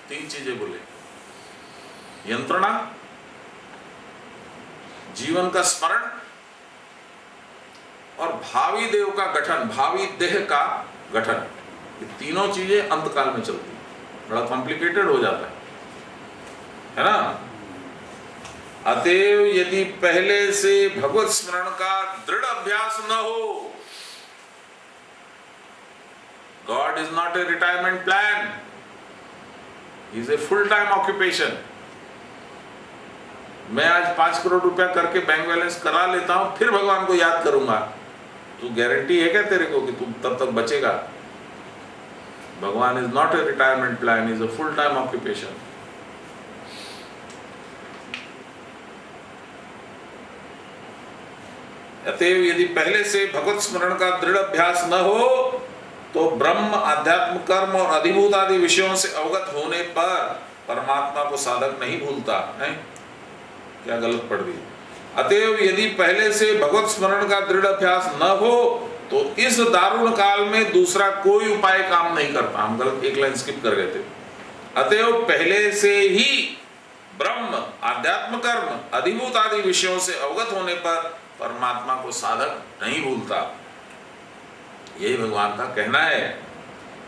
3 चीजें बोले, यंत्रणा, जीवन का स्मरण और भावी देव का गठन, भावी देह का गठन। ये तीनों चीजें अंतकाल में चलती है। बड़ा कॉम्प्लिकेटेड हो जाता है ना। अतएव यदि पहले से भगवत स्मरण का दृढ़ अभ्यास न हो, God is not a retirement plan, is a full time occupation. मैं आज 5 करोड़ रुपया करके बैंक बैलेंस करा लेता हूं, फिर भगवान को याद करूंगा, तू गारंटी है क्या तेरे को कि तू तब तक बचेगा? भगवान is not a retirement plan, is a full time occupation. अतएव यदि पहले से भगवत स्मरण का दृढ़ अभ्यास न हो तो ब्रह्म, आध्यात्म कर्म और अधिभूत आदि विषयों से अवगत होने पर परमात्मा को साधक नहीं भूलता है। क्या गलत पढ़ दी? अतएव यदि पहले से भगवत स्मरण का दृढ़ अभ्यास न हो तो इस दारुण काल में दूसरा कोई उपाय काम नहीं करता। हम गलत एक लाइन स्किप कर गए थे। अतएव पहले से ही ब्रह्म, आध्यात्म कर्म, अधिभूत आदि विषयों से अवगत होने पर परमात्मा को साधक नहीं भूलता। यही भगवान का कहना है।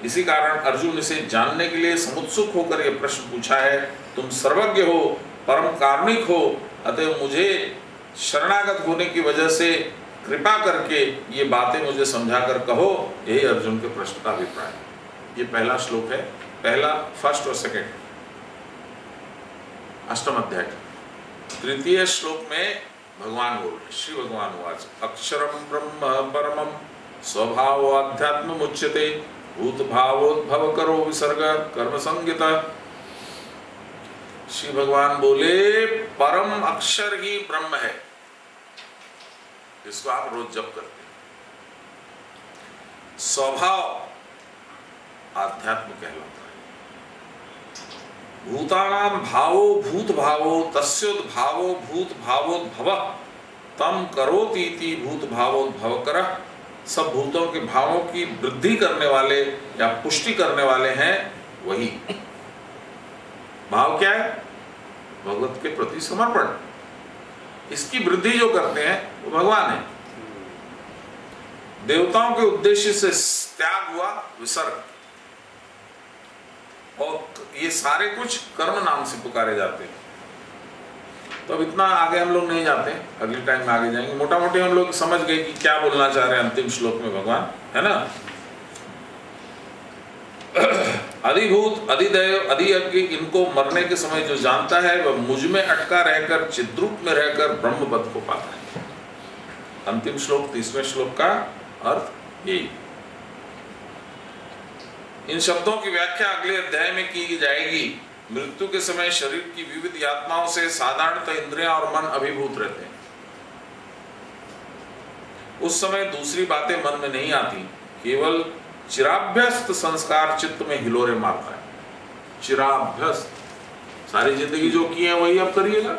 इसी कारण अर्जुन इसे जानने के लिए समुत्सुक होकर यह प्रश्न पूछा है। तुम सर्वज्ञ हो, परम कारुणिक हो, अतः मुझे शरणागत होने की वजह से कृपा करके ये बातें मुझे समझाकर कहो। यही अर्जुन के प्रश्न का अभिप्राय है। ये पहला श्लोक है, पहला, फर्स्ट और सेकंड, 8वें अध्याय। तृतीय श्लोक में भगवान बोल रहे, श्री भगवान वाच, अक्षरम ब्रह्म परमम स्वभाव अध्यात्म मुच्यते भूत भावोद्भव करो विसर्ग कर्म संगीता। श्री भगवान बोले परम अक्षर ही ब्रह्म है, इसको आप रोज जप करते हैं। स्वभाव आध्यात्म कहलाता है। भूतानां भावो भूत भावो तस्योद्भावो भूत भावोद्भव तम करोति इति भूत भावोद्भव करः। सब भूतों के भावों की वृद्धि करने वाले या पुष्टि करने वाले हैं वही। भाव क्या है? भगवत के प्रति समर्पण। इसकी वृद्धि जो करते हैं वो भगवान है। देवताओं के उद्देश्य से त्याग हुआ विसर्ग, और ये सारे कुछ कर्म नाम से पुकारे जाते हैं। तो अब इतना आगे हम लोग नहीं जाते, अगले टाइम में आगे जाएंगे। मोटा मोटी हम लोग समझ गए कि क्या बोलना चाह रहे हैं अंतिम श्लोक में भगवान, है ना। अधिभूत, अधिदैव, अधियज्ञ, इनको मरने के समय जो जानता है वह मुझ में अटका रहकर, चिद्रूप में रहकर ब्रह्मपद को पाता है। अंतिम श्लोक 30वें श्लोक का अर्थ यही। इन शब्दों की व्याख्या अगले अध्याय में की जाएगी। मृत्यु के समय शरीर की विविध यातनाओं से साधारणतः इंद्रियां और मन अभिभूत रहते हैं। उस समय दूसरी बातें मन में नहीं आती, केवल चिराभ्यस्त संस्कार चित्त में हिलोरे मारता है। चिराभ्यस्त, सारी जिंदगी जो की है वही अब करिएगा।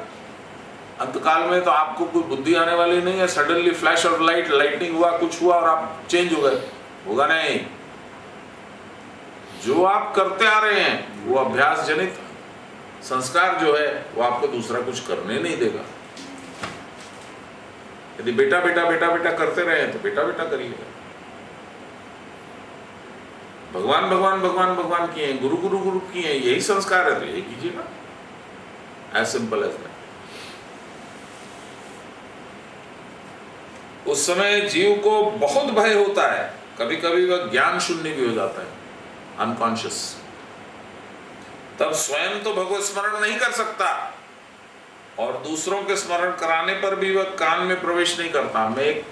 अंतकाल में तो आपको कोई बुद्धि आने वाली नहीं है। Suddenly flash of light, lightning हुआ, कुछ हुआ और आप चेंज हो गए, होगा नहीं। जो आप करते आ रहे हैं वो अभ्यास जनित संस्कार जो है वो आपको दूसरा कुछ करने नहीं देगा। यदि बेटा बेटा बेटा बेटा करते रहे तो बेटा बेटा करिएगा। भगवान भगवान भगवान भगवान किए हैं, गुरु गुरु गुरु किए हैं, यही संस्कार है तो यही कीजिएगा, एज सिंपल एज दैट। उस समय जीव को बहुत भय होता है, कभी कभी वह ज्ञान शून्य भी हो जाता है, अनकॉन्शियस। तब स्वयं तो भगवत स्मरण नहीं कर सकता और दूसरों के स्मरण कराने पर भी वह कान में प्रवेश नहीं करता। मैं एक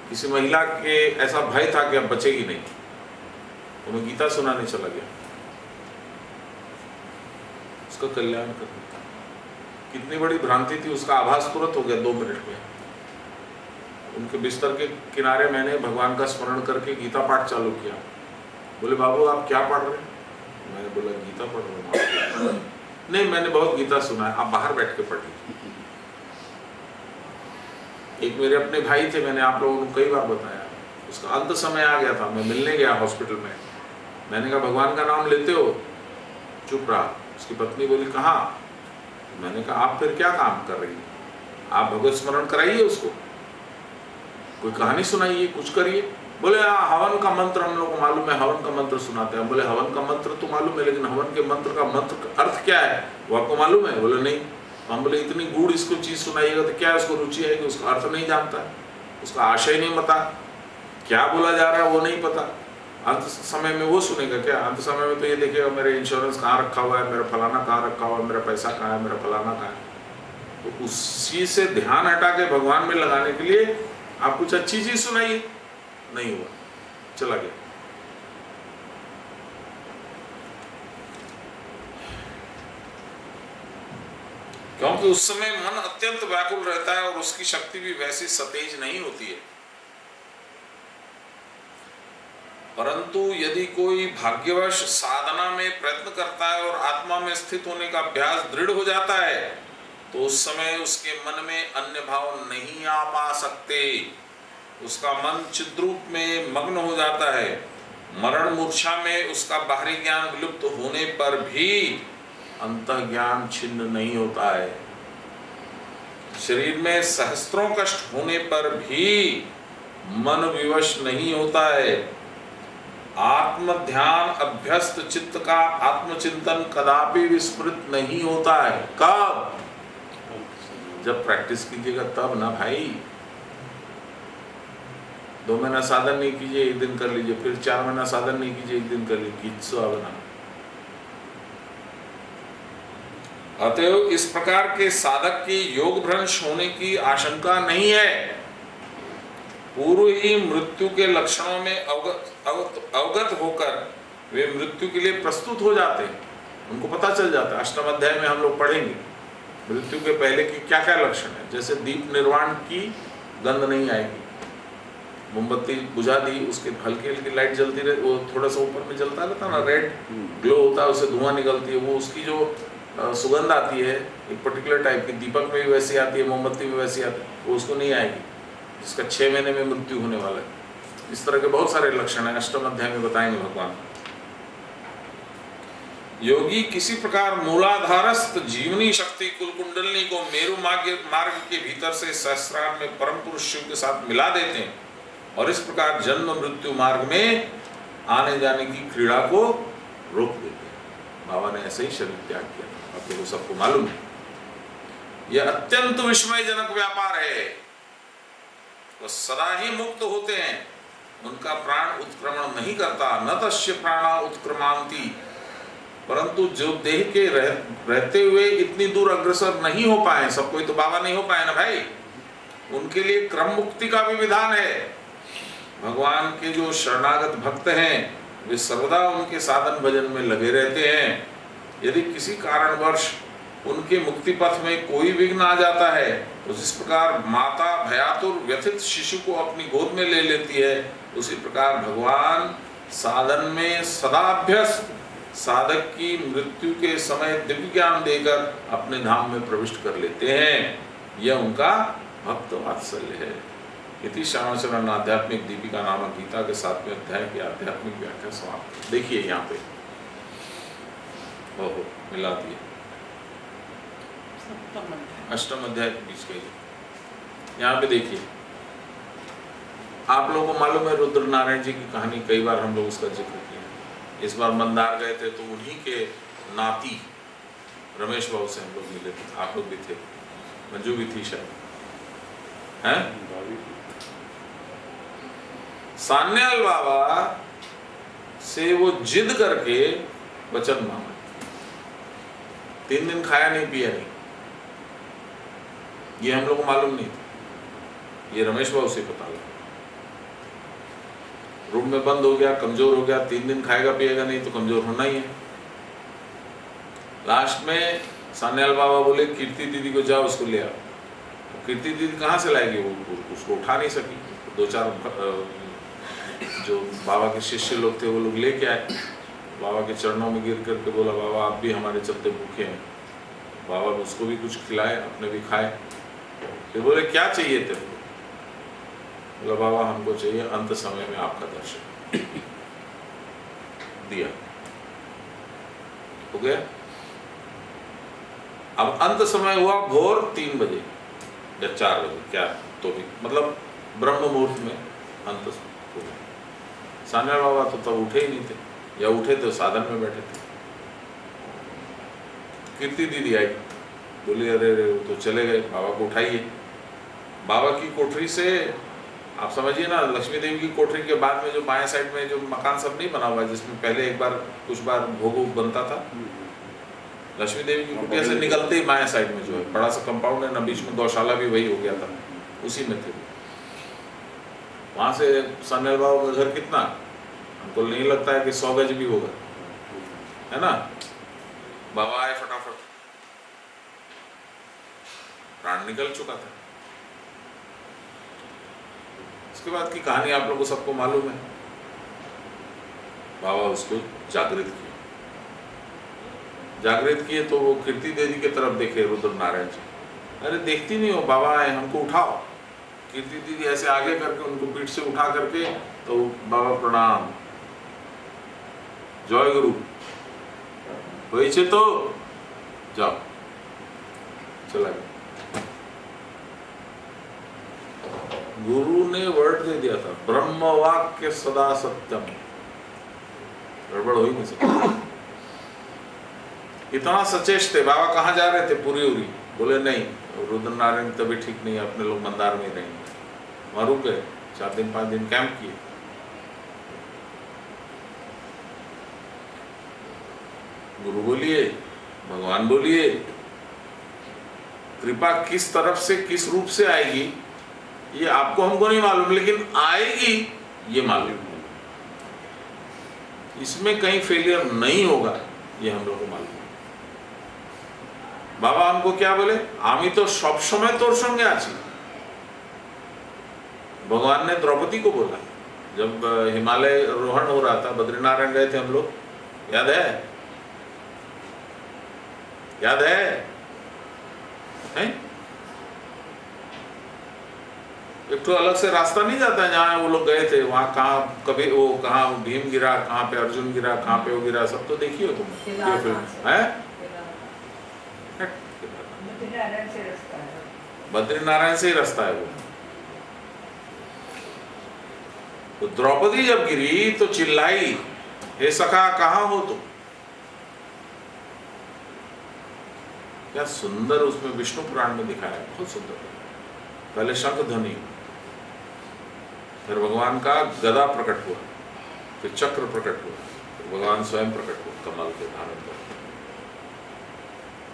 किसी महिला के ऐसा भय था कि अब बचेगी नहीं, तो मैं गीता सुनाने चला गया, उसका कल्याण करने का। कितनी बड़ी भ्रांति थी, उसका आभास तुरंत हो गया 2 मिनट में। उनके बिस्तर के किनारे मैंने भगवान का स्मरण करके गीता पाठ चालू किया। बोले बाबू आप क्या पढ़ रहे हैं? मैंने बोला गीता पढ़ रहा हूँ। नहीं मैंने बहुत गीता सुना है, आप बाहर बैठ के पढ़िए। एक मेरे अपने भाई थे, मैंने आप लोगों को कई बार बताया, उसका अंत समय आ गया था, मैं मिलने गया हॉस्पिटल में। मैंने कहा भगवान का नाम लेते हो? चुप रहा। उसकी पत्नी बोली कहाँ? मैंने कहा आप फिर क्या काम कर रही है, आप भगवत स्मरण कराइए उसको, कोई कहानी सुनाइए, कुछ करिए। बोले हवन का मंत्र हम लोग को मालूम है, हवन का मंत्र सुनाते हैं। बोले हवन का मंत्र तो मालूम है, लेकिन हवन के मंत्र का अर्थ क्या है वो आपको मालूम है? बोले नहीं। हम बोले इतनी गूढ़ इसको चीज सुनाइएगा तो क्या उसको रुचि आएगी? उसका अर्थ नहीं जानता है, उसका आशय नहीं पता, क्या बोला जा रहा है वो नहीं पता। अंत समय में वो सुनेगा क्या? अंत समय में तो ये देखेगा मेरे इंश्योरेंस कहाँ रखा हुआ है, मेरा फलाना कहाँ रखा हुआ है, मेरा पैसा कहाँ है, मेरा फलाना कहाँ है। तो उस चीज से ध्यान हटा के भगवान में लगाने के लिए आप कुछ अच्छी चीज सुनाइए। नहीं हुआ, चला गया। क्योंकि उस समय मन अत्यंत व्याकुल रहता है और उसकी शक्ति भी वैसी सतेज नहीं होती है। परंतु यदि कोई भाग्यवश साधना में प्रयत्न करता है और आत्मा में स्थित होने का अभ्यास दृढ़ हो जाता है, तो उस समय उसके मन में अन्य भाव नहीं आ पा सकते। उसका मन चिद्रूप में मग्न हो जाता है। मरण मूर्छा में उसका बाहरी ज्ञान विलुप्त होने पर भी अंतः ज्ञान छिन्न नहीं होता है। शरीर में सहस्त्रों कष्ट होने पर भी मन विवश नहीं होता है। आत्म ध्यान अभ्यस्त चित्त का आत्मचिंतन कदापि विस्मृत नहीं होता है। कब? जब प्रैक्टिस कीजिएगा तब ना भाई। 2 महीना साधन नहीं कीजिए, 1 दिन कर लीजिए, फिर 4 महीना साधन नहीं कीजिए, 1 दिन कर लीजिए, बना। अतएव इस प्रकार के साधक की योग भ्रंश होने की आशंका नहीं है। पूर्व ही मृत्यु के लक्षणों में अवगत होकर वे मृत्यु के लिए प्रस्तुत हो जाते हैं। उनको पता चल जाता है। अष्टम अध्याय में हम लोग पढ़ेंगे मृत्यु के पहले की क्या क्या लक्षण है। जैसे दीप निर्वाण की गंध नहीं आएगी, मोमबत्ती बुझा दी, उसके हल्की हल्की लाइट जलती रहे, वो थोड़ा सा ऊपर में जलता रहता ना, रेड ग्लो होता है, उससे धुआं निकलती है, वो उसकी जो सुगंध आती है एक पर्टिकुलर टाइप की, दीपक में भी वैसी आती है, मोमबत्ती में वैसी आती है, वो उसको नहीं आएगी, जिसका 6 महीने में मृत्यु होने वाला है। इस तरह के बहुत सारे लक्षण है, अष्टम अध्याय में बताएंगे भगवान। योगी किसी प्रकार मूलाधारस्थ जीवनी शक्ति कुलकुंडलनी को मेरु मार्ग के भीतर से सहस्रार में परम पुरुष शिव के साथ मिला देते हैं और इस प्रकार जन्म मृत्यु मार्ग में आने जाने की क्रीड़ा को रोक देते हैं। बाबा ने ऐसे ही शरीर त्याग किया, अब तो सबको मालूम है। यह अत्यंत विस्मयजनक व्यापार है। वो सदा ही मुक्त होते हैं, उनका प्राण उत्क्रमण नहीं करता। न तस्य प्राणा उत्क्रमांति, परंतु जो देह के रहते हुए इतनी दूर अग्रसर नहीं हो पाए, सब कोई तो बाबा नहीं हो पाए ना भाई, उनके लिए क्रम मुक्ति का भी विधान है। भगवान के जो शरणागत भक्त हैं वे सर्वदा उनके साधन भजन में लगे रहते हैं। यदि किसी कारणवश उनके मुक्ति पथ में कोई विघ्न आ जाता है तो जिस प्रकार माता भयातुर व्यथित शिशु को अपनी गोद में ले लेती है, उसी प्रकार भगवान साधन में सदा अभ्यस्त साधक की मृत्यु के समय दिव्य ज्ञान देकर अपने धाम में प्रविष्ट कर लेते हैं। यह उनका भक्त वात्सल्य है। इति श्यामाचरण आध्यात्मिक दीपिका नामक गीता के 7वें अध्याय की आध्यात्मिक व्याख्या समाप्त। देखिए यहाँ पे ओहो मिला दिए अष्टम अध्याय के बीच के, यहाँ पे देखिए आप लोगों को मालूम है रुद्र नारायण जी की कहानी, कई बार हम लोग उसका जिक्र किया। इस बार मंदार गए थे तो उन्हीं के नाती रमेश बाबू से हम लोग मिले थे, आप लोग भी थे, मंजू भी थी शायद, हैं? सान्याल बाबा से वो जिद करके वचन मांगा, 3 दिन खाया नहीं पिया नहीं, ये हम लोग को मालूम नहीं था, ये रमेश बाबू से पता लगा। रूम में बंद हो गया, कमजोर हो गया, 3 दिन खाएगा पिएगा नहीं तो कमजोर होना ही है। लास्ट में सान्याल बाबा बोले कीर्ति दीदी को जाओ उसको ले आओ। तो कीर्ति दीदी कहाँ से लाएगी, वो उसको उठा नहीं सकी। 2-4 जो बाबा के शिष्य लोग थे वो लोग लेके आए, बाबा के चरणों में गिर करके बोला बाबा आप भी हमारे चलते भूखे हैं। बाबा ने उसको भी कुछ खिलाए, अपने भी खाए। फिर बोले क्या चाहिए तेरे को? बोला बाबा हमको चाहिए अंत समय में आपका दर्शन। दिया, हो गया। अब अंत समय हुआ भोर 3 बजे या 4 बजे, क्या तो भी मतलब ब्रह्म मुहूर्त में अंत हो गया। सान्याल बाबा तो तब उठे ही नहीं थे, या उठे तो साधन में बैठे थे। कीर्ति दीदी आई, बोली अरे रे वो तो चले गए, बाबा को उठाइए। बाबा की कोठरी से आप समझिए ना, लक्ष्मी देवी की कोठरी के बाद में जो बाएं साइड में जो मकान सब नहीं बना हुआ है, जिसमें पहले एक बार कुछ बार भोग बनता था, लक्ष्मी देवी की कुटिया से निकलते ही बाएं साइड में जो है बड़ा सा कंपाउंड है ना, बीच में गौशाला भी वही हो गया था, उसी में थे। वहां से सान्याल बाबा का घर कितना, हमको नहीं लगता है कि 100 गज भी होगा, है ना। बाबा आए फटाफट, प्राण निकल चुका था। उसके बाद की कहानी आप लोगों को सबको मालूम है। बाबा उसको जागृत किए, तो वो कीर्ति देवी की तरफ देखे रुद्र नारायण जी, अरे देखती नहीं हो बाबा आए हमको उठाओ। कीर्ति दीदी ऐसे आगे करके उनको पीठ से उठा करके, तो बाबा प्रणाम, जय गुरु, तो जाओ, चला गया। गुरु ने वर्ड दे दिया था, ब्रह्म वाक्य सदा सत्यम, गड़बड़ हो ही नहीं सकती। इतना सचेत थे बाबा। कहाँ जा रहे थे? पूरी उरी। बोले नहीं, रुद्र नारायण तभी ठीक नहीं है, अपने लोग मंदार में रहेंगे। वहां रुक गए, 4 दिन 5 दिन कैंप किए। गुरु बोलिए, भगवान बोलिए, कृपा किस तरफ से किस रूप से आएगी ये आपको हमको नहीं मालूम, लेकिन आएगी ये मालूम। इसमें कहीं फेलियर नहीं होगा ये हम लोग को मालूम। बाबा हमको क्या बोले, आमी तो सब समय तोर संगे आছি। भगवान ने द्रौपदी को बोला जब हिमालय रोहण हो रहा था, बद्रीनारायण गए थे हम लोग, याद है? याद है? एक तो अलग से रास्ता नहीं जाता जहाँ वो लोग गए थे, वहाँ कहाँ कभी वो कहाँ भीम गिरा, कहाँ पे अर्जुन गिरा, कहाँ पे वो गिरा, सब तो देखिए तुम। बद्रीनारायण से ही रास्ता है वो। तो द्रौपदी जब गिरी तो चिल्लाई, हे सखा कहाँ हो तुम? क्या सुंदर उसमें विष्णु पुराण में दिखाया है, बहुत सुंदर। पहले शंख ध्वनि, फिर भगवान का गदा प्रकट हुआ, फिर चक्र प्रकट हुआ, फिर भगवान स्वयं प्रकट हुआ कमल के धारण कर।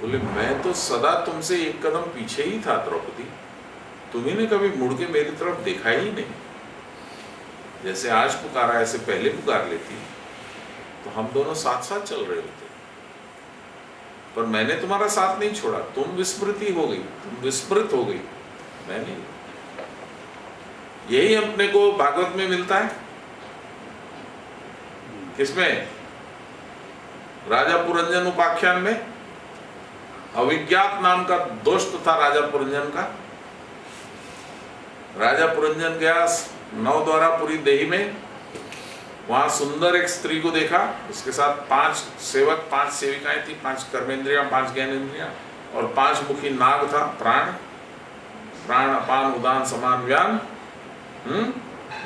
बोले मैं तो सदा तुमसे एक कदम पीछे ही था द्रौपदी, तुम्ही ने कभी मुड़ के मेरी तरफ देखा ही नहीं। जैसे आज पुकारा ऐसे पहले पुकार लेती तो हम दोनों साथ साथ चल रहे होते, पर मैंने तुम्हारा साथ नहीं छोड़ा। तुम विस्मृति हो गई, तुम विस्मृत हो गई, मैं नहीं। यही अपने को भागवत में मिलता है। किसमें? राजा पुरंजन उपाख्यान में अविज्ञात नाम का दोस्त था राजा पुरंजन का। राजा पुरंजन गया नवद्वारापुरी देही में, वहां सुंदर एक स्त्री को देखा, उसके साथ 5 सेवक 5 सेविकाएं थी, 5 कर्मेंद्रियां, 5 ज्ञानेंद्रियां और 5 मुखी नाग था। प्राण, प्राण अपान उदान समान व्यान,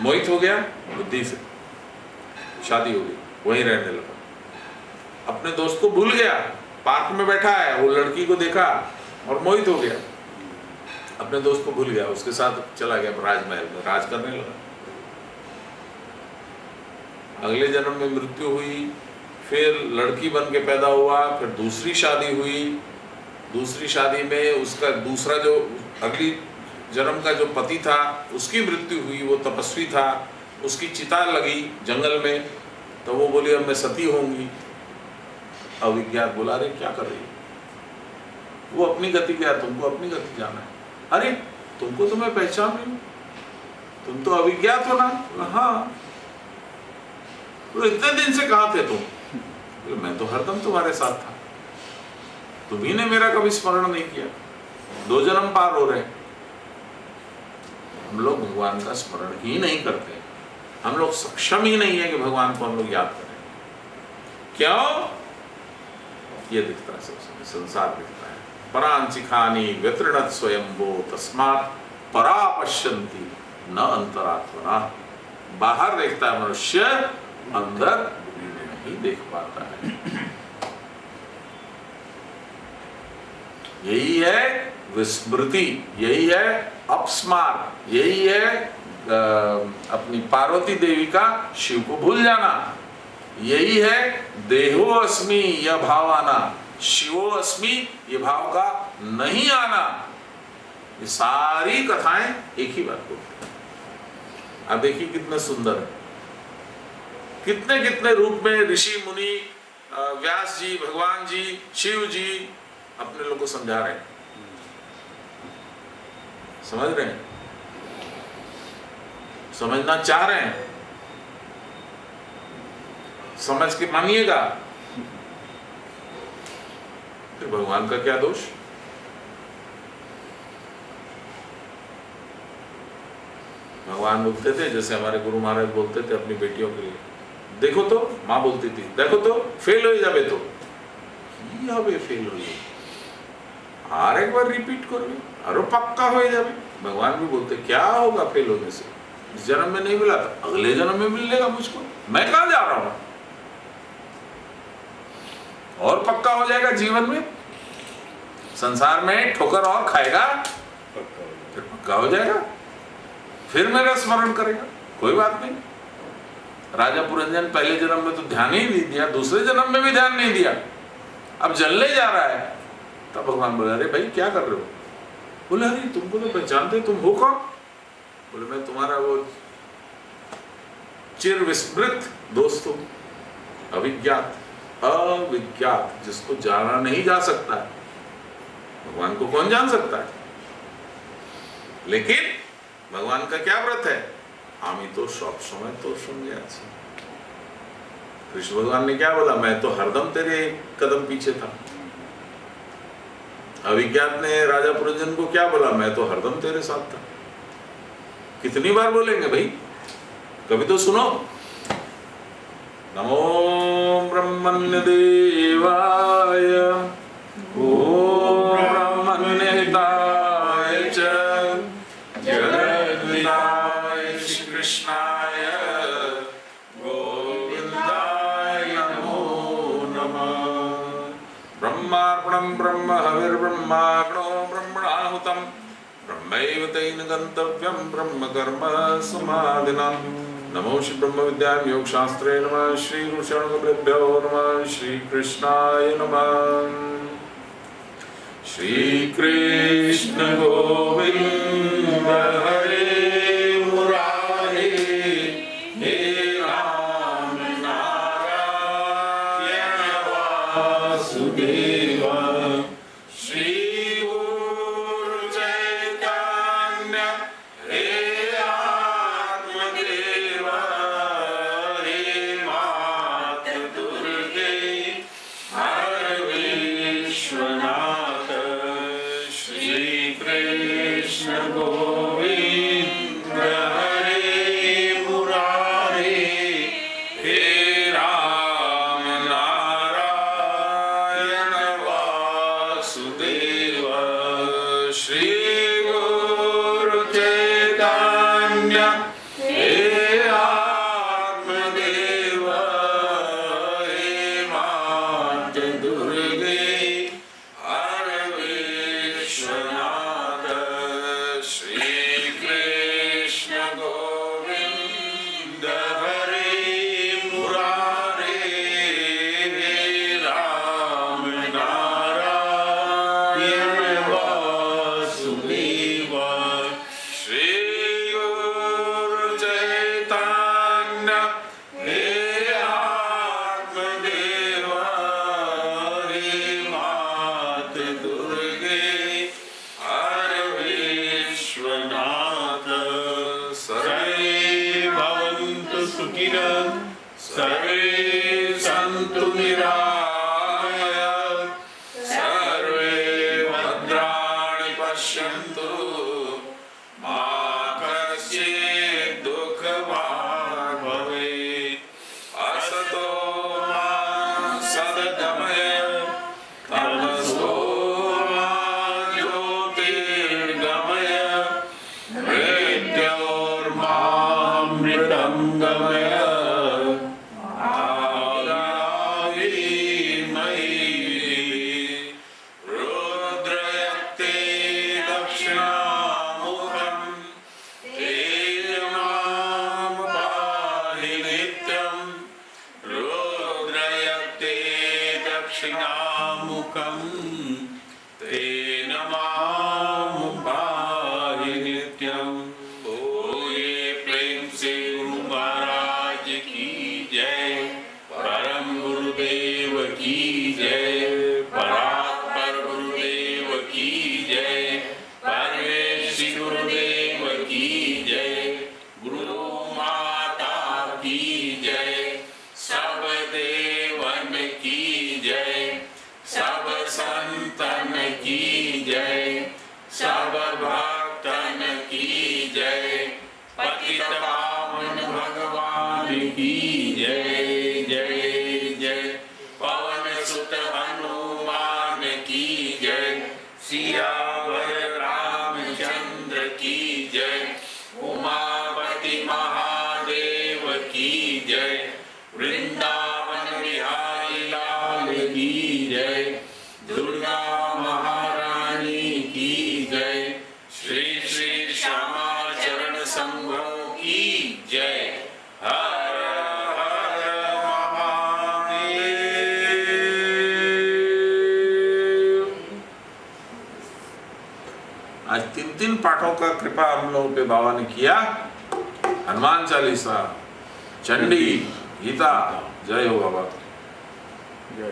मोहित हो गया बुद्धि से, शादी हो गई, वहीं रहने लगा। अपने दोस्त को भूल गया, पार्क में बैठा है, वो लड़की को देखा और मोहित हो गया, अपने दोस्त को भूल गया, उसके साथ चला गया राजमहल में, राज करने लगा। अगले जन्म में मृत्यु हुई, फिर लड़की बन के पैदा हुआ, फिर दूसरी शादी हुई, दूसरी शादी में उसका दूसरा जो अगली जन्म का जो पति था उसकी मृत्यु हुई, वो तपस्वी था, उसकी चिता लगी जंगल में, तो वो बोली अब मैं सती होंगी। अविज्ञात बोला अरे क्या कर रही है, वो अपनी गति गया, तुमको अपनी गति जाना है। अरे तुमको तो मैं पहचान रही हूँ, तुम तो अविज्ञात हो ना? हाँ। तो इतने दिन से कहाँ थे तुम? मैं तो हरदम तुम्हारे साथ था, तुम्ही ने मेरा कभी स्मरण नहीं किया, 2 जन्म पार हो रहे। हम लोग भगवान का स्मरण ही नहीं करते, हम लोग सक्षम ही नहीं है कि भगवान को हम लोग याद करें। क्यों? ये दिखता है सबसे, संसार दिखता है। परांचिखानी व्यतृणत स्वयंभो तस्मात् परा पश्यन्ति न अंतरात्मना। बाहर देखता है मनुष्य, अंदर नहीं देख पाता है। यही है विस्मृति, यही है अपस्मार, यही है अपनी पार्वती देवी का शिव को भूल जाना, यही है देहो अस्मि यह भाव आना, शिवो अस्मि ये भाव का नहीं आना। ये सारी कथाएं एक ही बात बोलती हैं। अब देखिए कितना सुंदर है, कितने कितने रूप में ऋषि मुनि, व्यास जी, भगवान जी, शिव जी अपने लोगों को समझा रहे हैं। समझ रहे हैं, समझना चाह रहे हैं, समझ के मानिएगा, फिर भगवान का क्या दोष? भगवान बोलते थे, जैसे हमारे गुरु महाराज बोलते थे अपनी बेटियों के लिए, देखो तो, माँ बोलती थी देखो तो फेल हो जाबे, तो फेल हो जाए, और एक बार रिपीट करोगे और पक्का हो जाए। भगवान भी बोलते क्या होगा फेल होने से, इस जन्म में नहीं मिला था अगले जन्म में मिलेगा मुझको, मैं कहां जा रहा हूं, और पक्का हो जाएगा जीवन में, संसार में ठोकर और खाएगा, फिर पक्का हो जाएगा, फिर मेरा स्मरण करेगा, कोई बात नहीं। राजा पुरंजन पहले जन्म में तो ध्यान ही नहीं दिया, दूसरे जन्म में भी ध्यान नहीं दिया, अब जलने जा रहा है, तब भगवान बोले अरे भाई क्या कर रहे हो? बोले अरे तुमको तो पहचानते, तुम हो कौन? बोले मैं तुम्हारा वो चिर विस्मृत दोस्त हूं, अविज्ञात, अविज्ञात, जिसको जाना नहीं जा सकता है। भगवान को कौन जान सकता है? लेकिन भगवान का क्या व्रत है? आमी तो सब समय तो सुन गया। कृष्ण भगवान ने क्या बोला? मैं तो हरदम तेरे कदम पीछे था। अविज्ञात ने राजा पुरंजन को क्या बोला? मैं तो हरदम तेरे साथ था। कितनी बार बोलेंगे भाई, कभी तो सुनो। नमो ब्रह्मण्य देवाय ओम ब्रह्मण्यहिताय च जगद्विदाय श्री कृष्णाय गोविंदाय नमो नमः। ब्रह्मार्पणं ब्रह्म हविर्ब्रह्माग्नो ब्रह्मणाहुतं ब्रह्मैव तेन गन्तव्यं ब्रह्म कर्म समाधिना। नमो श्री ब्रह्म विद्या योग शास्त्रे नमः। श्री गुरु शरणगुरुभ्यो नमः। श्री कृष्णाय नमः। श्री कृष्ण गोविंद हरे मुरारे, हे राम नारायण वासुदेव। श्री गुरु चैतन्य हे आत्मदेव, हे मात दुर्गे हर विश्वनाथ। श्री कृष्ण गोविंद हरे मुरारे, हे राम नारायण वासुदेव। श्री गुरु चैतन्य हे वीर सर्वे सन्तु निरामय सर्वे भद्राणि पश्यन्तु मा कश्चित् दुःखभाग् भवेत् असतो मा सद्गमय तमसो मा ज्योतिर्गमय मृत्योर्मामृतं गमय रुद्रयते दक्षिणामुखं तेन मां पाहि नित्यं रुद्रयते दक्षिणामुखं तेन मां पाहि नित्यम्। बोलिए प्रेम से गुरु महाराज की जय, परम गुरुदेव की जय, परात्पर गुरुदेव की जय, परमेश्वरी गुरुदेव की जय, गुरु माता की जय, सब देवन की जय, सब संतन की जय, सब भक्तन की जय, पतित पावन भगवान की जय जय जय, पवन सुत हनुमान की जय, सियावर रामचंद्र की जय, उमापति महादेव की जय, वृंदावन बिहारी लाल की जय, दुर्गा महारानी की जय, श्री श्री श्यामा चरण संघों की जय। हर हर महादेव। आज 3 पाठों का कृपा हम लोगों पे बाबा ने किया। हनुमान चालीसा, चंडी, गीता। जय हो बाबा। जय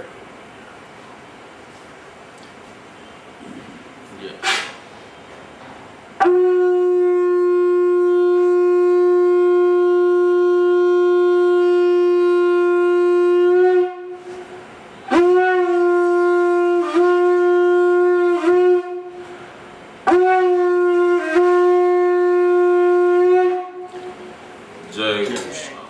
जय। जय कृष्ण।